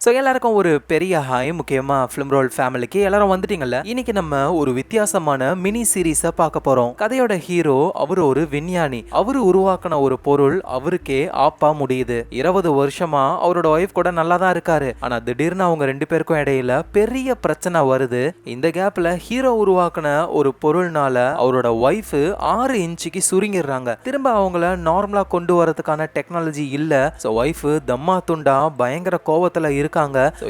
So எல்லாருக்கும் ஒரு பெரிய ஹாய். முக்கியமா ஃபிலிம் ரோல் ஃபேமிலிக்கு எல்லாரும் வந்துட்டீங்கல்ல. இன்னைக்கு நம்ம ஒரு வித்தியாசமான மினி சீரீஸை பார்க்க போறோம். கதையோட ஹீரோ அவர் ஒரு விஞ்ஞானி. அவரு உருவாக்கின ஒரு பொருள் அவருக்கே ஆப்பா முடியுது. 20 வருஷமா அவரோட ஒய்ஃப் கூட நல்லா தான் இருக்காரு. ஆனா திடீர்னு அவங்க 2 பேருக்கும் இடையில பெரிய பிரச்சனை வருது. இந்த கேப்ல ஹீரோ உருவாக்கின ஒரு பொருள்னால அவரோட ஒய்ஃப் 6 இன்ச்சுக்கு சுருங்கிடுறாங்க. திரும்ப அவங்கள நார்மலா கொண்டு வரதுக்கான டெக்னாலஜி இல்ல. ஸோ ஒய்ஃப் தம்மா துண்டா பயங்கர கோவத்துல இருக்காங்க.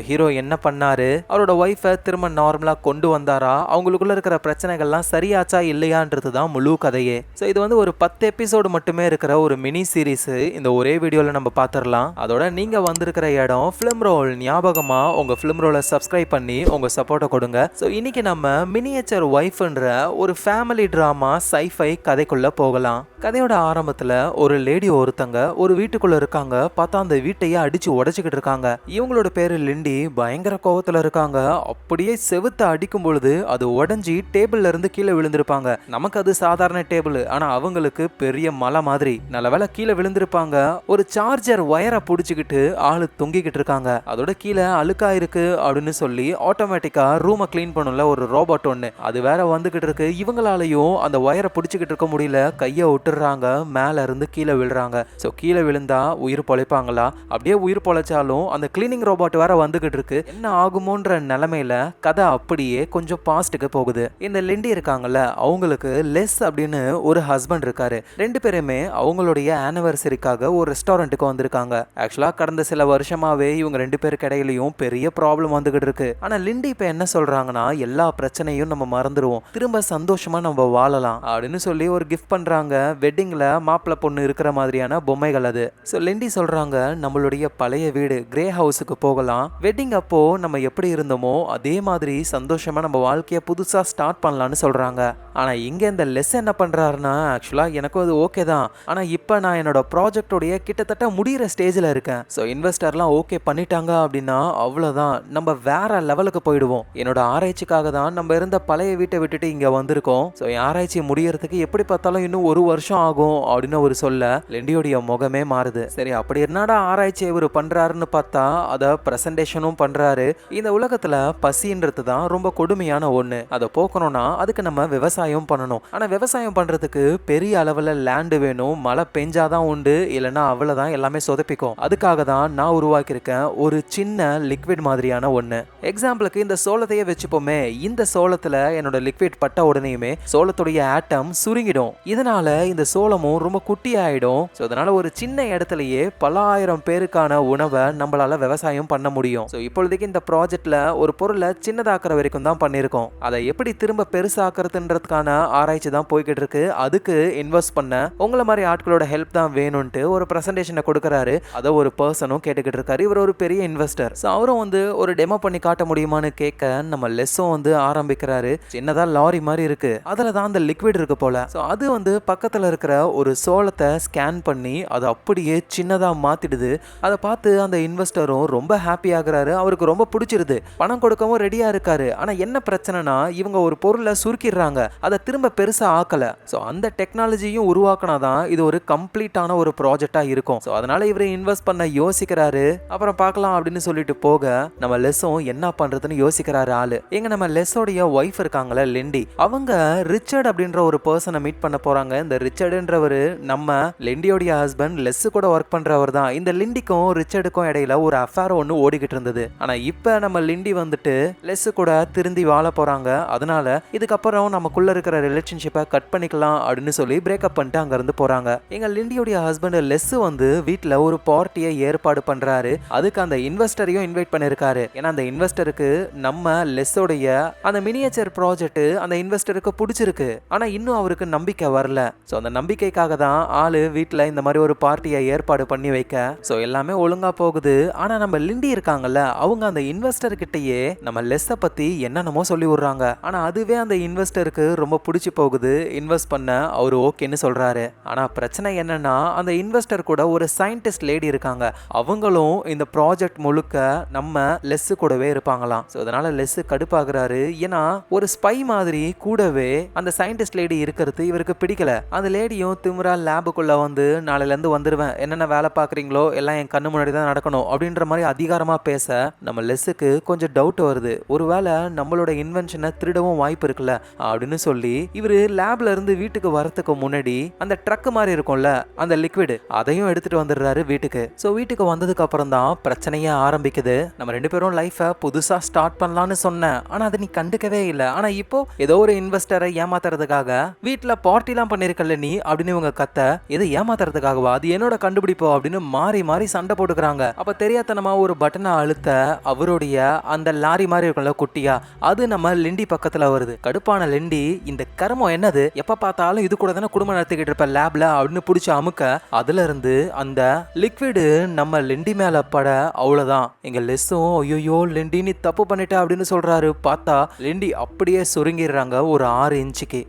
ஹீரோ என்ன பண்ணாரு, அவரோட ஒய்ஃபை திரும்ப நார்மலா கொண்டு வந்தாரா, அவங்களுக்குள்ள இருக்கிற பிரச்சனைகள்லாம் சரியாச்சா இல்லையான்றது தான் முழு கதையே. ஸோ இது வந்து ஒரு 10 எபிசோடு மட்டுமே இருக்கிற ஒரு மினி சீரீஸ். இந்த ஒரே வீடியோல நம்ம பார்த்துடலாம். அதோட நீங்க வந்திருக்கிற இடம் ஃபிலிம் ரோல். ஞாபகமா உங்க ஃபிலிம் ரோலை சப்ஸ்கிரைப் பண்ணி உங்க சப்போர்ட்டை கொடுங்க. ஸோ இன்னைக்கு நம்ம மினியேச்சர் ஒய்ஃப்ன்ற ஒரு ஃபேமிலி டிராமா சைஃபை கதைக்குள்ள போகலாம். கதையோட ஆரம்பத்துல ஒரு லேடி ஒருத்தங்க ஒரு வீட்டுக்குள்ள இருக்காங்க. பார்த்தா அந்த வீட்டையே அடிச்சு உடைச்சுக்கிட்டு இருக்காங்க. இவங்களோட பேரு லிண்டி. பயங்கர கோவத்துல இருக்காங்க. அப்படியே செவுத்த அடிக்கும் பொழுது அது உடஞ்சி டேபிள்ல இருந்து கீழே விழுந்திருப்பாங்க. நமக்கு அது சாதாரண டேபிள், ஆனா அவங்களுக்கு பெரிய மலை மாதிரி. நல்ல வேளை கீழே விழுந்திருப்பாங்க. ஒரு சார்ஜர் ஒயரை புடிச்சுக்கிட்டு ஆளு தொங்கிக்கிட்டு இருக்காங்க. அதோட கீழே அழுக்கா இருக்கு அப்படின்னு சொல்லி ஆட்டோமேட்டிக்கா ரூமை கிளீன் பண்ணும்ல ஒரு ரோபோட் ஒண்ணு, அது வேற வந்துகிட்டு இருக்கு. இவங்களாலையும் அந்த ஒயரை பிடிச்சுக்கிட்டு இருக்க முடியல. கையை விட்டுறாங்க. மேல இருந்து கீழே விழுறாங்க. ஸோ கீழே விழுந்தா உயிர் பொழைப்பாங்களா? அப்படியே உயிர் பொழைச்சாலும் அந்த கிளீனிங் ரோபோட் வேற வந்துகிட்டு இருக்கு. என்ன ஆகுமோன்ற நிலைமையில கதை அப்படியே கொஞ்சம் பாஸ்ட்டுக்கு போகுது. இந்த லிண்டி இருக்காங்கல்ல, அவங்களுக்கு லெஸ் அப்படின்னு ஒரு ஹஸ்பண்ட் இருக்காரு. 2 பேருமே அவங்களுடைய ஆனிவர்சரிக்காக ஒரு ரெஸ்டாரண்ட்டுக்கு வந்திருக்காங்க. ஆக்சுவலா கடந்த சில வருஷமாவே இவங்க 2 பேருக்கு இடையிலையும் பெரிய ப்ராப்ளம் வந்துகிட்டு இருக்கு. ஆனா லிண்டி இப்ப என்ன சொல்றாங்கன்னா, எல்லா பிரச்சனையும் நம்ம மறந்துடுவோம், திரும்ப சந்தோஷமா நம்ம வாழலாம் அப்படின்னு சொல்லி ஒரு கிஃப்ட் பண்றாங்க. வெட்டிங்ல மாப்பிள்ளை பொண்ணு இருக்கிற மாதிரியான பொம்மைகள் அது. ஸோ லிண்டி சொல்றாங்க, நம்மளுடைய பழைய வீடு கிரே ஹவுஸுக்கு போகலாம். வெட்டிங் அப்போ நம்ம எப்படி இருந்தோமோ அதே மாதிரி சந்தோஷமா நம்ம வாழ்க்கையை புதுசா ஸ்டார்ட் பண்ணலாம்னு சொல்றாங்க. ஆனா இங்க இந்த லெஸ் என்ன பண்றாருன்னா, ஆக்சுவலா எனக்கும் அது ஓகே தான், ஆனா இப்ப நான் என்னோட ப்ராஜெக்டோடைய கிட்டத்தட்ட முடிகிற ஸ்டேஜ்ல இருக்கேன். ஸோ இன்வெஸ்டர்லாம் ஓகே பண்ணிட்டாங்க அப்படின்னா அவ்வளவுதான், நம்ம வேற லெவலுக்கு போயிடுவோம். என்னோட ஆராய்ச்சிக்காக தான் நம்ம இருந்த பழைய வீட்டை விட்டுட்டு இங்க வந்திருக்கோம். ஸோ ஆராய்ச்சி முடியறதுக்கு எப்படி பார்த்தாலும் இன்னும் 1 வருஷம் ஆகும் அப்படின்னு ஒரு சொல்ல லிண்டியோடைய முகமே மாறுது. சரி, அப்படி என்னடா ஆராய்ச்சி இவர் பண்றாருன்னு பார்த்தா அதை பிரசன்டேஷனும் பண்றாரு. இந்த உலகத்துல பசின்றது தான் ரொம்ப கொடுமையான ஒண்ணு. அதை போக்கணும்னா அதுக்கு நம்ம விவசாயம் பண்ணணும். ஆனா விவசாயம் பண்றதுக்கு பெரிய அளவுல லேண்ட் வேணும். மழை பெஞ்சாதான் உண்டு, இல்லைன்னா அவ்வளவுதான், எல்லாமே சொதப்பிக்கும். அதுக்காக தான் நான் உருவாக்கியிருக்கேன் ஒரு சின்ன லிக்விட் மாதிரியான ஒண்ணு. எக்ஸாம்பிளுக்கு இந்த சோளத்தையே வச்சுப்போமே. இந்த சோளத்துல என்னோட லிக்விட் பட்ட உடனேயுமே சோளத்துடைய ஆட்டம் சுருங்கிடும். இதனால இந்த சோளமும் ரொம்ப குட்டி ஆயிடும். ஸோ அதனால ஒரு சின்ன இடத்துலயே பல ஆயிரம் பேருக்கான உணவை நம்மளால விவசாயம் பண்ண முடியும். ஸோ இப்பொழுதைக்கு இந்த ப்ராஜெக்ட்ல ஒரு பொருளை சின்னதாக்குற வரைக்கும் தான் பண்ணியிருக்கோம். அதை எப்படி திரும்ப பெருசாக்குறதுன்றதுக்கான ஆராய்ச்சி தான் போய்கிட்டு இருக்கு. அதுக்கு இன்வெஸ்ட் பண்ண உங்களை மாதிரி ஆட்களோட ஹெல்ப் தான் வேணும்ட்டு ஒரு பிரசன்டேஷனை கொடுக்கறாரு. அதை ஒரு பர்சனும் கேட்டுக்கிட்டு இருக்காரு. இவர் ஒரு பெரிய இன்வெஸ்டர். ஸோ அவரும் வந்து ஒரு டெமோ பண்ணி காட்ட முடியுமான்னு கேட்க நம்ம லெஸ்ஸும் வந்து ஆரம்பிக்கிறாரு. சின்னதா லாரி மாதிரி இருக்கு, அதுல தான் அந்த லிக்விட் இருக்கு போல. ஸோ அது வந்து பக்கத்துல இருக்கிற ஒரு சோளத்தை ஸ்கேன் பண்ணி அதை அப்படியே சின்னதா மாத்திடுது. அதை பார்த்து அந்த இன்வெஸ்டரும் ரொம்ப ஹாப்பி ஆகுறாரு. அவருக்கு ரொம்ப பிடிச்சிருது. பணம் கொடுக்கவும் ரெடியா இருக்காரு. ஆனா என்ன பிரச்சனைனா, இவங்க ஒரு பொருளை சுருக்கிடுறாங்க, அதை திரும்ப பெருசா ஆக்கல. ஸோ அந்த டெக்னாலஜியும் உருவாக்கினாதான் இது ஒரு கம்ப்ளீட்டான ஒரு ப்ராஜெக்டா இருக்கும். ஸோ அதனால இவரை இன்வெஸ்ட் பண்ண யோசிக்கிறாரு. அப்புறம் பார்க்கலாம் அப்படின்னு சொல்லிட்டு போக நம்ம லெஸ்ஸும் என்ன பண்றதுன்னு யோசிக்கிறாரு ஆளு. எங்க நம்ம லெஸ்ஸோடைய ஒய்ஃப் இருக்காங்களே லிண்டி, அவங்க ரிச்சர்ட் அப்படின்ற ஒரு பர்சனை மீட் பண்ண போறாங்க. இந்த ரிச்சர்டுன்றவர் நம்ம லிண்டியோடைய ஹஸ்பண்ட், லெஸ் கூட ஒர்க் பண்றவர் தான். இந்த லிண்டிக்கும் ரிச்சர்டுக்கும் இடையில ஒரு அஃபேர் ஒன்று ஓடிக்கிட்டு இருந்தது. ஆனா இப்ப நம்ம லிண்டி வந்துட்டு லெஸ் கூட திருந்தி வாழ போறாங்க. அதனால இதுக்கப்புறம் நமக்குள்ள இருக்கிற ரிலேஷன்ஷிப்பை கட் பண்ணிக்கலாம் அப்படின்னு சொல்லி பிரேக்கப் பண்ணிட்டு அங்க இருந்து போறாங்க. எங்க லிண்டியோடைய ஹஸ்பண்ட் லெஸ் வந்து வீட்டுல ஒரு பார்ட்டியை ஏற்பாடு பண்றாரு. அதுக்கு அந்த இன்வெஸ்டரையும் இன்வைட் பண்ணிருக்காரு. ஏன்னா அந்த இன்வெஸ்டருக்கு நம்ம லெஸ்ஸோடைய அந்த மினியேச்சர் ப்ராஜெக்ட் அந்த இன்வெஸ்டருக்கு பிடிச்சிருக்கு. ஆனா இன்னும் அவருக்கு நம்பிக்கை வரல. ஸோ அந்த நம்பிக்கைக்காக தான் ஆளு வீட்டுல இந்த மாதிரி ஒரு பார்ட்டியை ஏற்பாடு பண்ணி வைக்க. ஸோ எல்லாமே ஒழுங்கா போகுது. ஆனா நம்ம லிண்டி இருக்காங்கல்ல, அவங்க அந்த இன்வெஸ்டர் கிட்டயே நம்ம லெஸ்ஸை பத்தி என்னென்னமோ சொல்லி விடுறாங்க. ஆனா அதுவே அந்த இன்வெஸ்டருக்கு ரொம்ப பிடிச்சி போகுது. இன்வெஸ்ட் பண்ண அவரு ஓகேன்னு சொல்றாரு. ஆனா பிரச்சனை என்னன்னா, அந்த இன்வெஸ்டர் கூட ஒரு சயின்டிஸ்ட் லேடி இருக்காங்க. அவங்களும் இந்த ப்ராஜெக்ட் முழுக்க நம்ம லெஸ் கூடவே இருப்பாங்களாம். ஸோ அதனால லெஸ் கடுப்பாகிறாரு. ஏன்னா ஒரு ஸ்பை மாதிரி கூடவே அந்த சயின்டிஸ்ட் லேடி இருக்கிறது இவருக்கு பிடிக்கல. அந்த லேடியும் திமிரா லேபுக்குள்ள வந்து நாளையில இருந்து வந்துருவேன், என்னென்ன வேலை பாக்குறீங்களோ எல்லாம் என் கண்ணு முன்னாடி தான் நடக்கணும் அப்படின்ற மாதிரி அதிகாரமா பேச நம்ம லெஸ்ஸுக்கு கொஞ்சம் டவுட் வருது. ஒருவேளை நம்மளோட இன்வென்ஷனை திருடவும் வாய்ப்பு இருக்குல்ல அப்படின்னு சொல்லி இவரு லேப்ல இருந்து வீட்டுக்கு வரதுக்கு முன்னாடி அந்த ட்ரக் மாதிரி இருக்கும்ல அந்த லிக்விட் அதையும் எடுத்துட்டு வந்துடுறாரு வீட்டுக்கு. சோ வீட்டுக்கு வந்ததுக்கு அப்புறம் தான் பிரச்சனையே ஆரம்பிக்குது. நம்ம 2 பேரும் லைஃப புதுசா ஸ்டார்ட் பண்ணலாம்னு சொன்னேன், ஆனா அதை நீ கண்டுக்கவே இல்லை. ஆனா இப்போ ஏதோ ஒரு இன்வெஸ்டரை ஏமாத்துறதுக்காக வீட்டுல பார்ட்டிலாம் பண்ணிருக்கல நீ அப்படின்னு இவங்க கத்த, எது ஏமாத்துறதுக்காகவா, அது என்னோட கண்டுபிடிப்போ அப்படின்னு மாறி மாறி சண்டை போட்டுக்கிறாங்க. அப்ப தெரியாதனமா ஒரு பட்டனை அழுத்த அவருடைய அந்த லாரி மாதிரி இருக்கும்ல குட்டியா, அது நம்ம லிண்டி பக்கத்துல வருது. கடுப்பான லிண்டி, இந்த கர்மம் என்னது, எப்ப பார்த்தாலும் இது கூட தானே குடும்பம் நடத்திக்கிட்டு இருப்ப லேப்ல அப்படின்னு பிடிச்சி அமுக்க அதுல இருந்து அந்த லிக்விடு நம்ம லிண்டி மேல பட அவ்வளவுதான். எங்க லெஸ்ஸும் ஐயோ லிண்டி நீ தப்பு பண்ணிட்ட அப்படின்னு சொல்றாரு. பார்த்தா லிண்டி அப்படியே சுருங்கிடுறாங்க ஒரு 6 இன்ச்சுக்கு.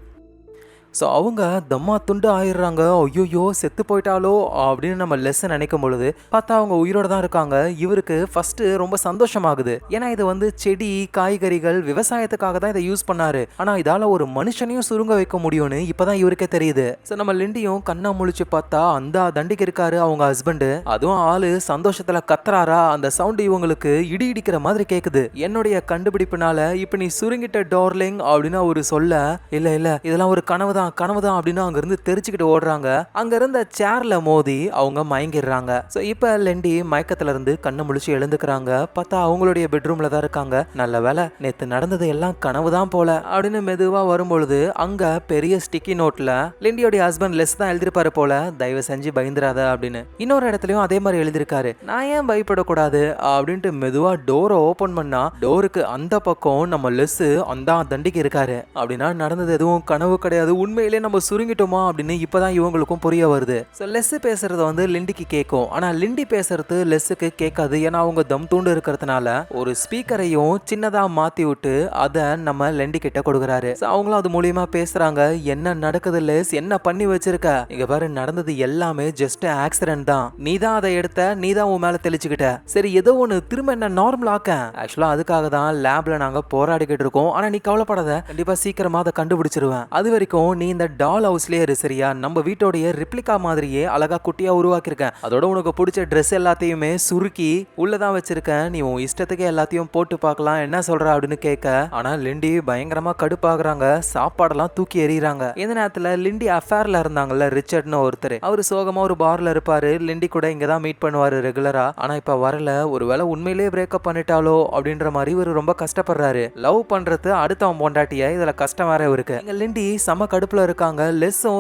ஸோ அவங்க தம்மா துண்டு ஆயிடுறாங்க. ஐயோயோ செத்து போயிட்டாலோ அப்படின்னு நம்ம லெஸ் நினைக்கும் பொழுது பார்த்தா அவங்க உயிரோட தான் இருக்காங்க. இவருக்கு ஃபர்ஸ்ட் ரொம்ப சந்தோஷமாகுது. ஏன்னா இது வந்து செடி காய்கறிகள் விவசாயத்துக்காக தான் இதை யூஸ் பண்ணாரு. ஆனா இதால ஒரு மனுஷனையும் சுருங்க வைக்க முடியும்னு இப்பதான் இவருக்கே தெரியுது. ஸோ நம்ம லிண்டியும் கண்ணா முழிச்சு பார்த்தா அந்த தண்டிக்கு இருக்காரு அவங்க ஹஸ்பண்ட். அதுவும் ஆளு சந்தோஷத்துல கத்துறாரா, அந்த சவுண்ட் இவங்களுக்கு இடி இடிக்கிற மாதிரி கேக்குது. என்னுடைய கண்டுபிடிப்புனால இப்ப நீ சுருங்கிட்ட டார்லிங் அப்படின்னு அவரு சொல்ல, இல்ல இல்ல இதெல்லாம் ஒரு கனவுதான் அப்படின்னு அங்க இருந்து தெரிச்சுக்கிட்டு ஓடுறாங்க. அங்க இருந்த சேர்ல மோதி அவங்க மயங்கிடுறாங்க. சோ இப்ப லெண்டி மயக்கத்துல இருந்து கண்ணு முழிச்சு எழுந்துக்கிறாங்க. பார்த்தா அவங்களுடைய பெட்ரூம்ல தான் இருக்காங்க. நல்ல வேலை நேத்து நடந்தது எல்லாம் கனவுதான் போல அப்படின்னு மெதுவா வரும்பொழுது அங்க பெரிய ஸ்டிக்கி நோட்ல லெண்டியோட ஹஸ்பண்ட் லெஸ் தான் எழுதிருப்பாரு போல, தயவு செஞ்சு பயந்துராத அப்படின்னு. இன்னொரு இடத்துலயும் அதே மாதிரி எழுதிருக்காரு, நான் ஏன் பயப்படக்கூடாது அப்படின்ட்டு மெதுவா டோரை ஓபன் பண்ணா டோருக்கு அந்த பக்கம் நம்ம லெஸ் அந்த தண்டிக்கு இருக்காரு. அப்படின்னா நடந்தது எதுவும் கனவு கிடையாது, உண்மையிலே நம்ம சுருங்கிட்டோமா அப்படின்னு இப்பதான் இவங்களுக்கும் புரிய வருது. லெஸ் பேசுறது வந்து லிண்டிக்கு கேட்கும், ஆனா லிண்டி பேசுறது லெஸ்ஸுக்கு கேட்காது. ஏன்னா அவங்க தம் தூண்டு இருக்கிறதுனால ஒரு ஸ்பீக்கரையும் சின்னதா மாத்தி விட்டு அதை நம்ம லெண்டி கிட்ட கொடுக்குறாரு. அவங்களும் அது மூலியமா பேசுறாங்க. என்ன நடக்குது லெஸ், என்ன பண்ணி வச்சிருக்க, இங்க பாரு நடந்தது எல்லாமே ஜஸ்ட் ஆக்சிடென்ட் தான், நீ தான் அதை எடுத்த, நீ தான் உன் மேல தெளிச்சுக்கிட்ட, சரி ஏதோ ஒன்று திரும்ப என்ன நார்மல் ஆக்க. ஆக்சுவலா அதுக்காக தான் லேப்ல நாங்க போராடிக்கிட்டு இருக்கோம், ஆனா நீ கவலைப்படாத, கண்டிப்பா சீக்கிரமா அதை கண்டுபிடிச்சிருவேன். அது வரைக்கும் நீ இந்த டால் ஹவுஸ்லயே இரு சரியா, நம்ம வீட்டோடைய ரிப்ளிகா மாதிரியே அழகா குட்டியா உருவாக்கிருக்கேன், அதோட உனக்கு பிடிச்ச ட்ரெஸ் எல்லாத்தையுமே சுருக்கி உள்ளதான் வச்சிருக்கேன், நீ உன் இஷ்டத்துக்கு எல்லாத்தையும் போட்டு பார்க்கலாம், என்ன சொல்ற அப்படின்னு கேட்க. ஆனா லிண்டி பயங்கரமா கடுப்பாகிறாங்க, சாப்பாடெல்லாம் தூக்கி எறிகிறாங்க. இந்த நேரத்துல லிண்டி அஃபேர்ல இருந்தாங்கல்ல ரிச்சர்ட்னு ஒருத்தர், அவரு சோகமா ஒரு பார்ல இருப்பாரு, லிண்டி கூட இங்கதான் மீட் பண்ணுவாரு ரெகுலரா, ஆனா இப்ப வரல, ஒருவேளை உண்மையிலேயே பிரேக்கப் பண்ணிட்டாலோ அப்படின்ற மாதிரி இவரு ரொம்ப கஷ்டப்படுறாரு. லவ் பண்றது அடுத்தவன் பொண்டாட்டிய, இதுல கஷ்டம் வேற இருக்கு. இங்க லிண்டி செம கடுப்புல இருக்காங்க. லெஸ்ஸும்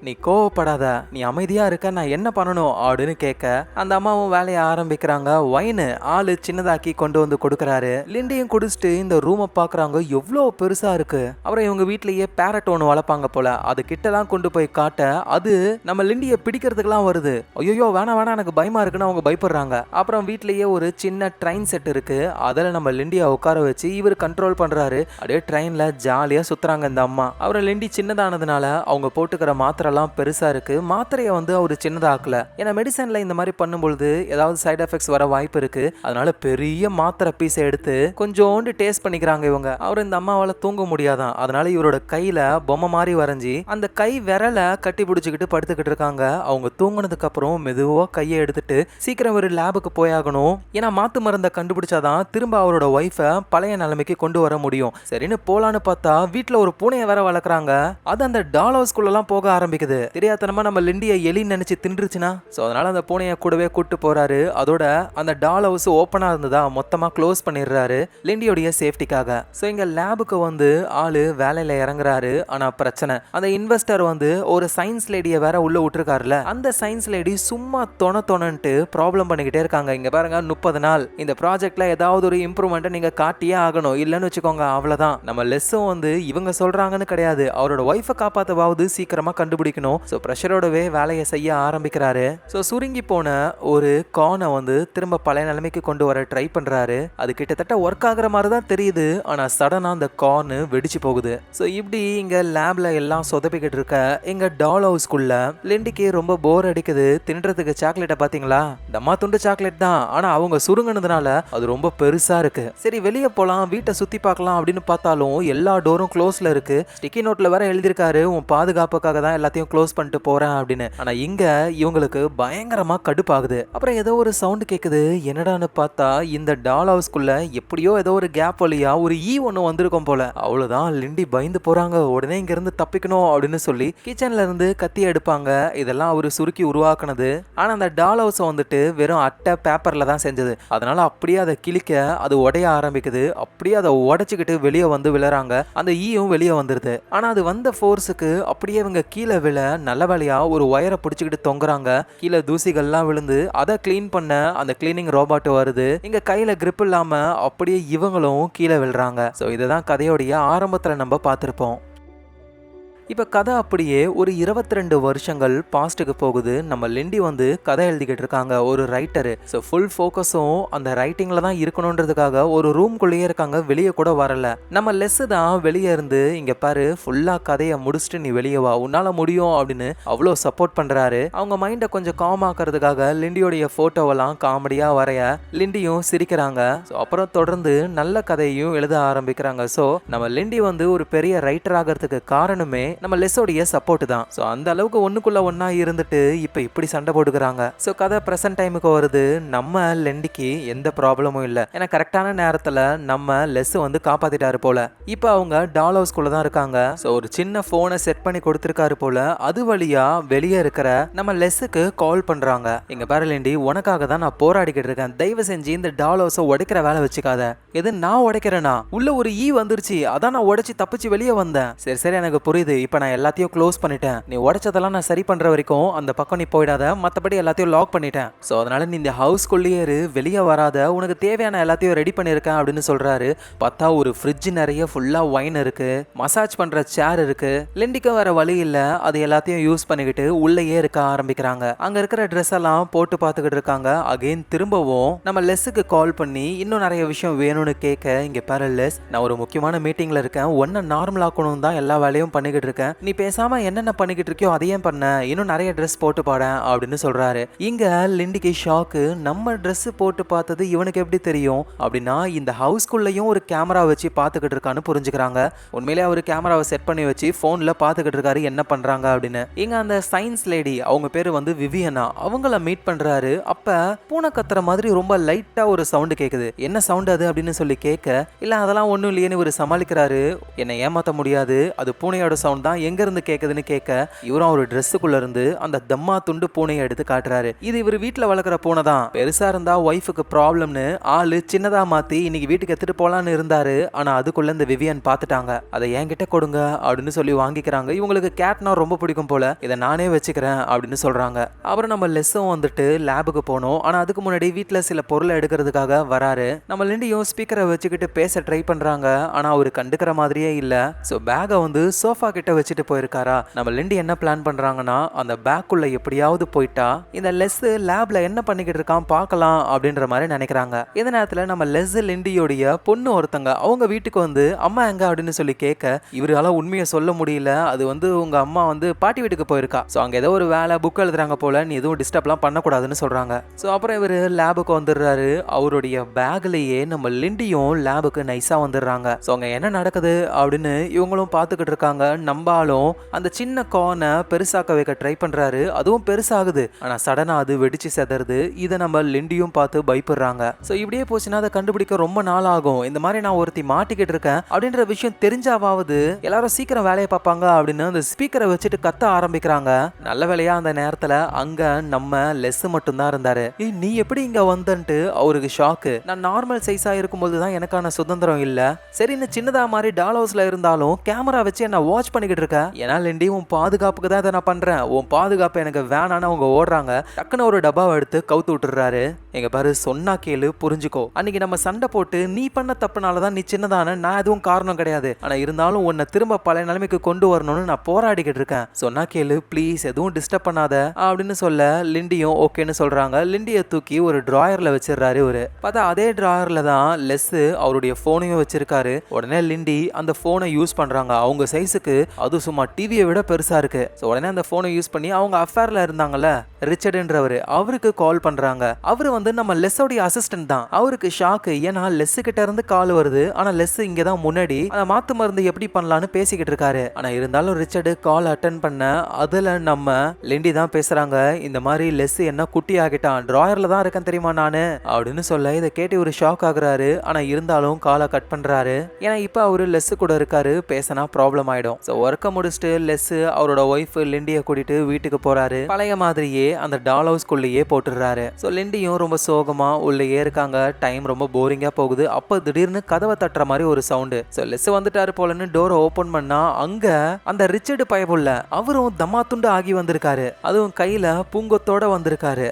நீ கோவப்படாத, நீ அமைதியா இருக்க, நான் என்ன பண்ணணும் அப்படின்னு கேட்க அந்த அம்மாவும் வேலையை ஆரம்பிக்கிறாங்க. வைன் ஆளு சின்னதாக்கி கொண்டு வந்து கொடுக்கறாரு. லிண்டியும் குடிச்சிட்டு இந்த ரூமை பாக்குறாங்க, எவ்வளவு பெருசா இருக்கு. அப்புறம் இவங்க வீட்லயே பேரட் ஒன்று வளர்ப்பாங்க போல, அது கிட்டலாம் கொண்டு போய் காட்ட அது நம்ம லிண்டியை பிடிக்கிறதுக்கெல்லாம் வருது. ஐயோ வேணா வேணா எனக்கு பயமா இருக்குன்னு அவங்க பயப்படுறாங்க. அப்புறம் வீட்லயே ஒரு சின்ன ட்ரெயின் செட் இருக்கு, அதுல நம்ம லிண்டியை உட்கார வச்சு இவர் கண்ட்ரோல் பண்றாரு. அப்படியே ட்ரெயின்ல ஜாலியா சுத்துறாங்க இந்த அம்மா. அப்புறம் லிண்டி சின்னதானதுனால அவங்க போட்டுக்கிற மாத்திரைலாம் பெருசா இருக்கு, மாத்திரையை வந்து அவரு சின்னதாக்கல, ஏன்னா மெடிசன்ல இந்த மாதிரி பண்ணும்பொழுது ஏதாவது சைட் எஃபெக்ட்ஸ் வர வாய்ப்பு இருக்கு, அதனால பெரிய மாத்திரை பீஸை எடுத்து கொஞ்சோண்டு டேஸ்ட் பண்ணிக்கிறாங்க இவங்க. அவர் இந்த அம்மாவால தூங்க முடியாதான், அதனால இவரோட கையில பொம்மை மாதிரி வரைஞ்சி அந்த கை விரலை கட்டி பிடிச்சிக்கிட்டு படுத்துக்கிட்டு இருக்காங்க. அவங்க தூங்கினதுக்கு அப்புறம் மெதுவா கையை எடுத்துட்டு சீக்கிரம் ஒரு லேபுக்கு போயாகணும், ஏன்னா மாத்து மருந்தை கண்டுபிடிச்சாதான் திரும்ப அவரோட ஒய்ஃபை பழைய நிலைமைக்கு கொண்டு வர முடியும். சரின்னு போலான்னு பார்த்தா வீட்டுல ஒரு பூனையை வேற வளர்க்குறாங்க, அது அந்த டால் ஹவுஸ்குள்ளலாம் போக ஆரம்பிக்குது. தெரியாதனமா நம்ம லிண்டியை எலி நினைச்சு தின்றுச்சுன்னா, சோ அதனால அந்த பூனையை கூடவே கூட்டு போறாரு. அதோட அந்த டால் ஹவுஸ் ஓப்பனா இருந்ததா மொத்தமா க்ளோஸ் பண்ணிடுறாரு லிண்டியோடைய சேஃப்டிக்காக. சோ இங்க லேபுக்கு வந்து ஆளு வேலையில இறங்குறாரு. ஆனா பிரச்சனை, அந்த இன்வெஸ்டர் வந்து ஒரு சயின்ஸ் லேடியை வேற உள்ள விட்டுருக்காருல, அந்த சயின்ஸ் லேடி சும்மா தொணன்ட்டு ப்ராப்ளம் பண்ணிக்கிட்டே இருக்காங்க. இங்க பாருங்க 30 நாள் இந்த ப்ராஜெக்ட்ல ஏதாவது ஒரு இம்ப்ரூவ்மெண்ட் நீங்க காட்டியே ஆகணும், இல்லன்னு வச்சுக்கோங்க அவ்வளவுதான். நம்ம லெஸ்ஸும் வந்து இவங்க சொல்றாங்கன்னு கிடையாது, அவரோட ஒய்ஃபை காப்பாத்தவாவது சீக்கிரமா கண்டுபிடிக்கணும். சோ பிரஷரோடவே வேலையை செய்ய ஆரம்பிக்கிறாரு. சோ சுருங்கி போன ஒரு கானை வந்து திரும்ப பழைய நிலைமைக்கு கொண்டு வர ட்ரை பண்றாரு. அது கிட்டத்தட்ட ஒர்க் ஆகுற மாதிரி தான் தெரியுது, ஆனா சடனா அந்த கார்ன் வெடிச்சு போகுது. சோ இப்படி இங்க லேப்ல எல்லாம் சொதப்பிக்கிட்டு இருக்க எங்க டால் ஹவுஸ்க்குள்ள லிண்டிக்கு ரொம்ப போர் அடிக்குது. தின்றதுக்கு சாக்லேட்டை பாத்தீங்களா, தம்மா துண்டு சாக்லேட் தான், ஆனா அவங்க சுருங்கினதுனால அது ரொம்ப பெருசா இருக்கு. சரி வெளியே போலாம், வீட்டை சுத்தி பார்க்கலாம் அப்படின்னு பார்த்தாலும் எல்லா டோரும் க்ளோஸ்ல இருக்கு. ஸ்டிக்கி நோட்ல வேற எழுதி சொல்லியிருக்காரு உன் பாதுகாப்புக்காக தான் எல்லாத்தையும் க்ளோஸ் பண்ணிட்டு போறேன் அப்படின்னு. ஆனா இங்க இவங்களுக்கு பயங்கரமா கடுப்பாகுது. அப்புறம் ஏதோ ஒரு சவுண்ட் கேக்குது. என்னடான்னு பார்த்தா இந்த டால் ஹவுஸ்க்குள்ள எப்படியோ ஏதோ ஒரு கேப் வழியா ஒரு ஒண்ணு வந்திருக்கும் போல. அவ்வளவுதான், லிண்டி பயந்து போறாங்க. உடனே இங்க இருந்து தப்பிக்கணும் அப்படின்னு சொல்லி கிச்சன்ல இருந்து கத்தி எடுப்பாங்க. இதெல்லாம் அவரு சுருக்கி உருவாக்குனது. ஆனா அந்த டால் ஹவுஸ் வந்துட்டு வெறும் அட்டை பேப்பர்ல தான் செஞ்சது. அதனால அப்படியே அதை கிழிக்க அது உடைய ஆரம்பிக்குது. அப்படியே அதை உடைச்சுக்கிட்டு வெளியே வந்து விழுறாங்க. அந்த ஈயும் வெளியே வந்துருது. ஆனா அது வந்த ஃபோர்ஸுக்கு அப்படியே இவங்க கீழே விழ நல்ல வேலையா ஒரு ஒயரை பிடிச்சிக்கிட்டு தொங்குறாங்க. கீழே தூசிகள்லாம் விழுந்து அதை கிளீன் பண்ண அந்த கிளீனிங் ரோபோட் வருது. இங்க கையில கிரிப் இல்லாம அப்படியே இவங்களும் கீழே விழுறாங்க. ஸோ இதை தான் கதையோடைய ஆரம்பத்தில் நம்ம பார்த்துருப்போம். இப்போ கதை அப்படியே ஒரு 22 வருஷங்கள் பாஸ்ட்டுக்கு போகுது. நம்ம லிண்டி வந்து கதை எழுதிக்கிட்டு இருக்காங்க, ஒரு ரைட்டரு. ஸோ ஃபுல் ஃபோக்கஸும் அந்த ரைட்டிங்கில் தான் இருக்கணுன்றதுக்காக ஒரு ரூம்குள்ளேயே இருக்காங்க, வெளியே கூட வரல. நம்ம லெஸ்ஸு தான் வெளியே இருந்து இங்கே பாரு ஃபுல்லாக கதையை முடிச்சுட்டு நீ வெளியே வா, உன்னால் முடியும் அப்படின்னு அவ்வளோ சப்போர்ட் பண்ணுறாரு. அவங்க மைண்டை கொஞ்சம் காம் ஆக்கிறதுக்காக லிண்டியோடைய ஃபோட்டோவெல்லாம் காமெடியாக வரைய லிண்டியும் சிரிக்கிறாங்க. ஸோ அப்புறம் தொடர்ந்து நல்ல கதையும் எழுத ஆரம்பிக்கிறாங்க. ஸோ நம்ம லிண்டி வந்து ஒரு பெரிய ரைட்டர் ஆகிறதுக்கு காரணமே நம்ம லெஸ்ஸோடைய சப்போர்ட் தான். ஸோ அந்த அளவுக்கு ஒண்ணுக்குள்ள ஒன்னா இருந்துட்டு இப்போ இப்படி சண்டை போட்டுக்கிறாங்க. ஸோ கதை ப்ரெசன்ட் டைமுக்கு வருது. நம்ம லெண்டிக்கு எந்த ப்ராப்ளமும் இல்லை, ஏன்னா கரெக்டான நேரத்தில் நம்ம லெஸ் வந்து காப்பாத்திட்டாரு போல. இப்போ அவங்க டால் ஹவுஸ்குள்ள தான் இருக்காங்க. ஸோ ஒரு சின்ன ஃபோனை செட் பண்ணி கொடுத்துருக்காரு போல. அது வழியா வெளியே இருக்கிற நம்ம லெஸ்ஸுக்கு கால் பண்றாங்க. இங்க பாரு லெண்டி, உனக்காக தான் நான் போராடிக்கிட்டு இருக்கேன். தயவு செஞ்சு இந்த டால் ஹவுஸை உடைக்கிற வேலை வச்சுக்காத. எது நான் உடைக்கிறேனா? உள்ள ஒரு வந்துருச்சு, அதான் நான் உடைச்சு தப்பிச்சு வெளியே வந்தேன். சரி சரி எனக்கு புரியுது, இப்போ நான் எல்லாத்தையும் க்ளோஸ் பண்ணிட்டேன். நீ உடைச்சதெல்லாம் நான் சரி பண்ற வரைக்கும் அந்த பக்கம் நீ போயிடாத, மற்றபடி எல்லாத்தையும் லாக் பண்ணிட்டேன். ஸோ அதனால நீ இந்த ஹவுஸ்குள்ளேயே வெளியே வராத, உனக்கு தேவையான எல்லாத்தையும் ரெடி பண்ணியிருக்கேன் அப்படின்னு சொல்றாரு. பார்த்தா ஒரு ஃப்ரிட்ஜ் நிறைய ஃபுல்லா வைன் இருக்கு, மசாஜ் பண்ற சேர் இருக்கு. லெண்டிக்கு வேற வழி இல்லை, அது எல்லாத்தையும் யூஸ் பண்ணிக்கிட்டு உள்ளேயே இருக்க ஆரம்பிக்கிறாங்க. அங்க இருக்கிற ட்ரெஸ் எல்லாம் போட்டு பார்த்துக்கிட்டு இருக்காங்க. அகைன் திரும்பவும் நம்ம லெஸ்ஸுக்கு கால் பண்ணி இன்னும் நிறைய விஷயம் வேணும்னு கேட்க, இங்க பாரு லெஸ், நான் ஒரு முக்கியமான மீட்டிங்ல இருக்கேன், ஒன்ன நார்மல் ஆக்கணும் தான் எல்லா வேலையும் பண்ணிக்கிட்டு இருக்கேன். நீ பேசாம என்னென்ன பண்ணிக்கிட்டு இருக்கியோ அதையும் பண்ண, இன்னும் நிறைய ட்ரெஸ் போட்டு பாட அப்படின்னு சொல்றாரு. இங்க லிண்டிக்கு ஷாக்கு. நம்ம ட்ரெஸ் போட்டு பார்த்தது இவனுக்கு எப்படி தெரியும் அப்படின்னா, இந்த ஹவுஸ்குள்ளேயும் ஒரு கேமரா வச்சு பார்த்துக்கிட்டு இருக்கான்னு புரிஞ்சுக்கிறாங்க. உண்மையிலே அவர் கேமராவை செட் பண்ணி வச்சு போன்ல பார்த்துக்கிட்டு இருக்காரு என்ன பண்றாங்க அப்படின்னு. இங்க அந்த சயின்ஸ் லேடி, அவங்க பேரு வந்து விவியனா, அவங்கள மீட் பண்றாரு. அப்ப பூனை கத்துற மாதிரி ரொம்ப லைட்டா ஒரு சவுண்ட் கேக்குது. என்ன சவுண்ட் அது அப்படின்னு சொல்லி கேட்க, இல்ல அதெல்லாம் ஒண்ணும் இல்லையேன்னு இவர் சமாளிக்கிறாரு. என்னை ஏமாத்த முடியாது, அது பூனையோட சவுண்ட் தான், எங்க இருந்து கேக்குதுன்னு கேட்க, இவரும் ஒரு ட்ரெஸ்ஸுக்குள்ள இருந்து அந்த தம்மா துண்டு பூனையை எடுத்து காட்டுறாரு. இது இவர் வீட்டுல வளர்க்குற பூனை தான், பெருசா இருந்தா ஒய்ஃபுக்கு ப்ராப்ளம்னு ஆளு சின்னதா மாத்தி இன்னைக்கு வீட்டுக்கு எடுத்துட்டு போலான்னு இருந்தாரு. ஆனா அதுக்குள்ள இந்த விவியன் பார்த்துட்டாங்க. அதை என்கிட்ட கொடுங்க அப்படின்னு சொல்லி வாங்கிக்கிறாங்க. இவங்களுக்கு கேட்னா ரொம்ப பிடிக்கும் போல, இதை நானே வச்சுக்கிறேன் அப்படின்னு சொல்றாங்க. அப்புறம் நம்ம லெஸ்ஸும் வந்துட்டு லேபுக்கு போனோம். ஆனா அதுக்கு முன்னாடி வீட்டுல சில பொருளை எடுக்கிறதுக்காக வராரு. நம்ம லிண்டியும் ஸ்பீக்கரை வச்சுக்கிட்டு பேச ட்ரை பண்றாங்க. ஆனா அவரு கண்டுக்கிற மாதிரியே இல்ல. சோ பேக்கை வந்து சோஃபா கிட்ட வச்சுட்டு போயிருக்காரா. நம்ம லிண்டி என்ன பிளான் பண்றாங்கன்னா, அந்த பேக்குள்ள எப்படியாவது போயிட்டா இந்த லெஸ் லேப்ல என்ன பண்ணிக்கிட்டு இருக்கான் பார்க்கலாம் அப்படின்ற மாதிரி நினைக்கிறாங்க. இந்த நேரத்துல நம்ம லெஸ் லிண்டியோடைய பொண்ணு ஒருத்தங்க அவங்க வீட்டுக்கு வந்து அம்மா எங்க அப்படின்னு சொல்லி கேட்க, இவரால உண்மையை சொல்ல முடியல. அது வந்து உங்க அம்மா வந்து பாட்டி வீட்டுக்கு போயிருக்கா, சோ அங்க ஏதோ ஒரு வேலை புக் எழுதுறாங்க போல, நீ எதுவும் டிஸ்டர்ப்லாம் பண்ணக்கூடாதுன்னு சொல்றாங்க. சோ அப்புறம் இவரு லேபுக்கு வந்துடுறாரு. அவருடைய பேக்லயே நம்ம லிண்டியும் லேபுக்கு நைஸா வந்துடுறாங்க. சோ அங்க என்ன நடக்குது அப்படின்னு இவங்களும் பார்த்துக்கிட்டு இருக்காங்க. நம்பாலும் அந்த சின்ன கார்னை பெருசாக்க வைக்க ட்ரை பண்றாரு. அதுவும் பெருசாகுது, ஆனா சடனா அது வெடிச்சு செதறுது. இதை நம்ம லிண்டியும் பார்த்து பயப்படுறாங்க. சோ இப்படியே போச்சுன்னா அதை கண்டுபிடிக்க ரொம்ப நாள் ஆகும். இந்த மாதிரி நான் ஒருத்தி மாட்டிக்கிட்டு இருக்கேன் அப்படின்ற விஷயம் தெரிஞ்சாவது எல்லாரும் சீக்கிரம் வேலையை பார்ப்பாங்க அப்படின்னு அந்த ஸ்பீக்கரை வச்சுட்டு கத்த ஆரம்பிக்கிறாங்க. நல்ல வேலையா அந்த நேரத்துல அங்க நம்ம லெஸ் மட்டும் தான் இருந்தாரு. நீ எப்படி இங்க வந்தன்ட்டு அவருக்கு ஷாக்கு. நான் நார்மல் சைஸா இருக்கும்போது தான் எனக்கான சுதந்திரம் இல்ல, சரி இந்த சின்னதா மாதிரி டால் ஹவுஸ்ல இருந்தாலும் கேமரா வச்சு என்ன வாட்ச் பண்ணிக்கிட்டு இருக்க. ஏன்னா லிண்டி உன் பாதுகாப்புக்கு தான் இதை நான் பண்றேன், உன் பாதுகாப்பு எனக்கு வேணான்னு அவங்க ஓடுறாங்க. டக்குன்னு ஒரு டப்பாவை எடுத்து கவுத்து விட்டுறாரு. எங்க பாரு, சொன்னா கேளு, புரிஞ்சுக்கோ. அன்னைக்கு நம்ம சண்டை போட்டு நீ பண்ண தப்புனாலதான் நீ சின்னதான, நான் எதுவும் காரணம் கிடையாது. ஆனா இருந்தாலும் உன்னை திரும்ப பழைய நிலைமைக்கு கொண்டு வரணும்னு நான் போராடிக்கிட்டு இருக்கேன். சொன்னா கேளு ப்ளீஸ், எதுவும் டிஸ்டர்ப் பண்ணாத அப்படின்னு சொல்ல லிண்டியும் ஓகேன்னு சொல்றாங்க. லிண்டியை தூக்கி ஒரு டிராயர்ல வச்சிடறாரு. இவரு பார்த்தா அதே டிராயர்ல தான் லெஸ் அவருடைய போனையும் வச்சிருக்காரு. உடனே லிண்டி அந்த போனை யூஸ் பண்றாங்க. அவங்க சைஸுக்கு அது சும்மா டிவியை விட பெருசா இருக்கு. உடனே அந்த போனை யூஸ் பண்ணி அவங்க அஃபேர்ல இருந்தாங்கல்ல ரிச்சர்ட்ன்றவரு, அவருக்கு கால் பண்றாங்க. அவரு வந்து நம்ம லெஸ்ஸோடைய அசிஸ்டன்ட் தான். அவருக்கு ஷாக்கு. ஏன்னா லெஸ் கிட்ட இருந்து கால் வருது, ஆனா லெஸ் இங்க தான் முன்னாடி அந்த மாத்து மருந்து எப்படி பண்ணலாம்னு பேசிக்கிட்டு இருக்காரு. ஆனா இருந்தாலும் ரிச்சர்டு கால் அட்டன் பண்ண அதுல நம்ம லிண்டி தான் பேசுறாங்க. இந்த மாதிரி லெஸ் என்ன குட்டி ஆகிட்டான், டிராயர்ல தான் இருக்கேன் தெரியுமா நானு அப்படின்னு சொல்ல இதை கேட்டு ஒரு ஷாக் ஆகுறாரு. ஆனா இருந்தாலும் காலை கட் பண்றாரு. ஏன்னா இப்ப அவரு லெஸ் கூட இருக்காரு, பேசினா ப்ராப்ளம் ஆயிடும். ஒர்க்க முடிச்சுட்டு லெஸ் அவரோட ஒய்ஃப் லிண்டிய கூட்டிட்டு வீட்டுக்கு போறாரு. பழைய மாதிரியே அந்த டால் ஹவுஸ்குள்ளேயே போட்டுறாரு. லிண்டியும் ரொம்ப சோகமா உள்ளேயே இருக்காங்க. டைம் ரொம்ப போரிங்கா போகுது. அப்ப திடீர்னு கதவை தட்டுற மாதிரி ஒரு சவுண்டு. லெஸ் வந்துட்டாரு போலன்னு டோரை ஓபன் பண்ணா அங்க அந்த ரிச்சர்டு பயபுள்ள அவரும் தம்மாத்துண்டு ஆகி வந்திருக்காரு. அதுவும் கையில பூங்கொத்தோட வந்திருக்காரு.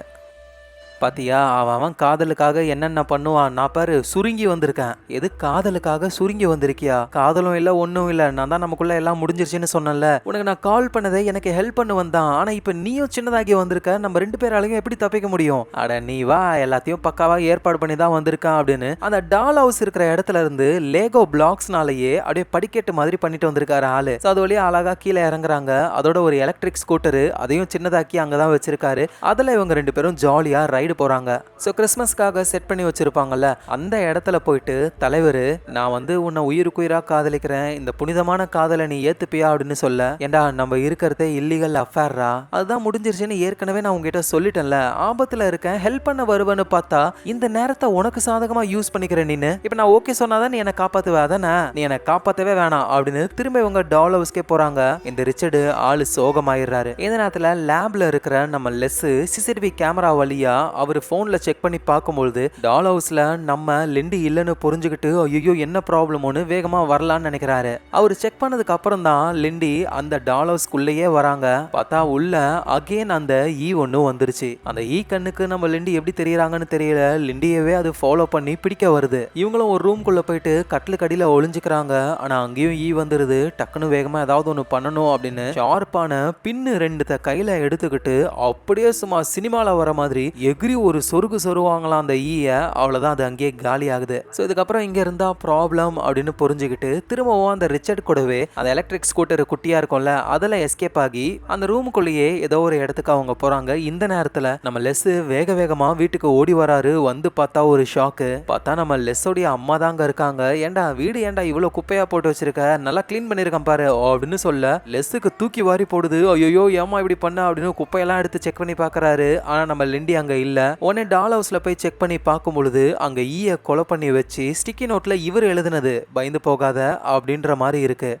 பாத்தியா, அவன் காதலுக்காக என்னென்ன பண்ணுவான், நான் பாரு சுருங்கி வந்திருக்கேன். எது காதலுக்காக சுருங்கி வந்திருக்கியா? காதலும் இல்ல ஒன்னும் இல்ல, நான் தான் நமக்குள்ள எல்லாம் முடிஞ்சிருச்சுன்னு சொன்னல. உனக்கு நான் கால் பண்ணதை எனக்கு ஹெல்ப் பண்ண வந்தான். ஆனா இப்ப நீயும் சின்னதாகி வந்திருக்க, நம்ம 2 பேராலையும் எப்படி தப்பிக்க முடியும்? அட நீ வா, எல்லாத்தையும் பக்காவா ஏற்பாடு பண்ணி தான் வந்திருக்கான் அப்படின்னு அந்த டால் ஹவுஸ் இருக்கிற இடத்துல இருந்து லேகோ பிளாக்ஸ்னாலேயே அப்படியே படிக்கட்டு மாதிரி பண்ணிட்டு வந்திருக்காரு ஆளு. அது வழியா அழகா கீழே இறங்குறாங்க. அதோட ஒரு எலக்ட்ரிக் ஸ்கூட்டரு அதையும் சின்னதாக்கி அங்கதான் வச்சிருக்காரு. அதுல இவங்க 2 பேரும் ஜாலியா ரைடு போறாங்க. கிறிஸ்மஸ்க்காக செட் பண்ணி வச்சிருப்பாங்கல்ல, அந்த இடத்துல போயிட்டு தலைவர், நான் வந்து உன்னை உயிருக்குயிரா காதலிக்கிறேன், இந்த புனிதமான காதலை நீ ஏத்துப்பியா அப்படின்னு சொல்ல, ஏண்டா நம்ம இருக்கிறதே இல்லீகல் அஃபேர்ரா, அதுதான் முடிஞ்சிருச்சுன்னு ஏற்கனவே நான் உங்ககிட்ட சொல்லிட்டேன்ல, ஆபத்துல இருக்கேன், ஹெல்ப் பண்ண வருவேன்னு பார்த்தா இந்த நேரத்தை உனக்கு சாதகமா யூஸ் பண்ணிக்கிற நீனு. இப்ப நான் ஓகே சொன்னாதான் நீ என்னை காப்பாத்துவ, அதானே? நீ என்னை காப்பாத்தவே வேணாம் அப்படின்னு திரும்ப இவங்க டால் ஹவுஸ்க்கே போறாங்க. இந்த ரிச்சர்டு ஆளு சோகமாயிடுறாரு. இந்த நேரத்துல லேப்ல இருக்கிற நம்ம லெஸ் சிசிடிவி கேமரா வழியா அவர் போன்ல செக் பண்ணி பார்க்கும்போது டால் ஹவுஸ்ல நம்ம லிண்டி இல்லைன்னு புரிஞ்சுக்கிட்டு ஐயோ என்ன ப்ராப்ளம்னு வேகமா வரலான்னு நினைக்கிறாரு. அவர் செக் பண்ணதுக்கு அப்புறம் தான் லிண்டி அந்த டால் ஹவுஸ்க்குள்ளேயே வராங்க. பார்த்தா உள்ள அகைன் அந்த ஈ ஒன்று வந்துருச்சு. அந்த ஈ கண்ணுக்கு நம்ம லிண்டி எப்படி தெரியறாங்கன்னு தெரியல, லிண்டியவே அது ஃபாலோ பண்ணி பிடிக்க வருது. இவங்களும் ஒரு ரூம்குள்ள போயிட்டு கட்டிலுக்கு அடியில ஒளிஞ்சுக்கிறாங்க. ஆனா அங்கேயும் ஈ வந்துருது. டக்குன்னு வேகமா ஏதாவது ஒன்று பண்ணணும் அப்படின்னு ஷார்ப்பான பின்னு 2 கையில எடுத்துக்கிட்டு அப்படியே சும்மா சினிமால வர மாதிரி எகிரி ஒரு சொருகு சொருவாங்களாம் அந்த ஈய. அவ்வளவுதான், அது அங்கேயே காலி ஆகுது. இதுக்கப்புறம் இங்க இருந்தா ப்ராப்ளம் அப்படின்னு புரிஞ்சுக்கிட்டு திரும்பவும் அந்த ரிச்சர்ட் கூடவே அந்த எலக்ட்ரிக் ஸ்கூட்டர் குட்டியா இருக்கும்ல, அதுல எஸ்கேப் ஆகி அந்த ரூமுக்குள்ளேயே ஏதோ ஒரு இடத்துக்கு அவங்க போறாங்க. இந்த நேரத்துல நம்ம லெஸ் வேக வேகமா வீட்டுக்கு ஓடி வராரு. வந்து பார்த்தா ஒரு ஷாக்கு. பார்த்தா நம்ம லெஸ்ஸோடைய அம்மா தாங்க இருக்காங்க. ஏண்டா வீடு ஏண்டா இவ்வளவு குப்பையா போட்டு வச்சிருக்க, நல்லா கிளீன் பண்ணிருக்கேன் பாரு அப்படின்னு சொல்ல லெஸ்ஸுக்கு தூக்கி வாரி போடுது. ஐயோ ஏமா இப்படி பண்ண அப்படின்னு குப்பையெல்லாம் எடுத்து செக் பண்ணி பாக்குறாரு. ஆனா நம்ம லிண்டி அங்க இல்ல. உடனே டால் ஹவுஸ்ல போய் செக் பண்ணி பார்க்கும் பொழுது அங்க ஈய கொலை பண்ணி வச்சு ஸ்டிக்கி நோட்ல இவர் எழுதுனது பயந்து போகாத அப்படின்ற மாதிரி இருக்கு.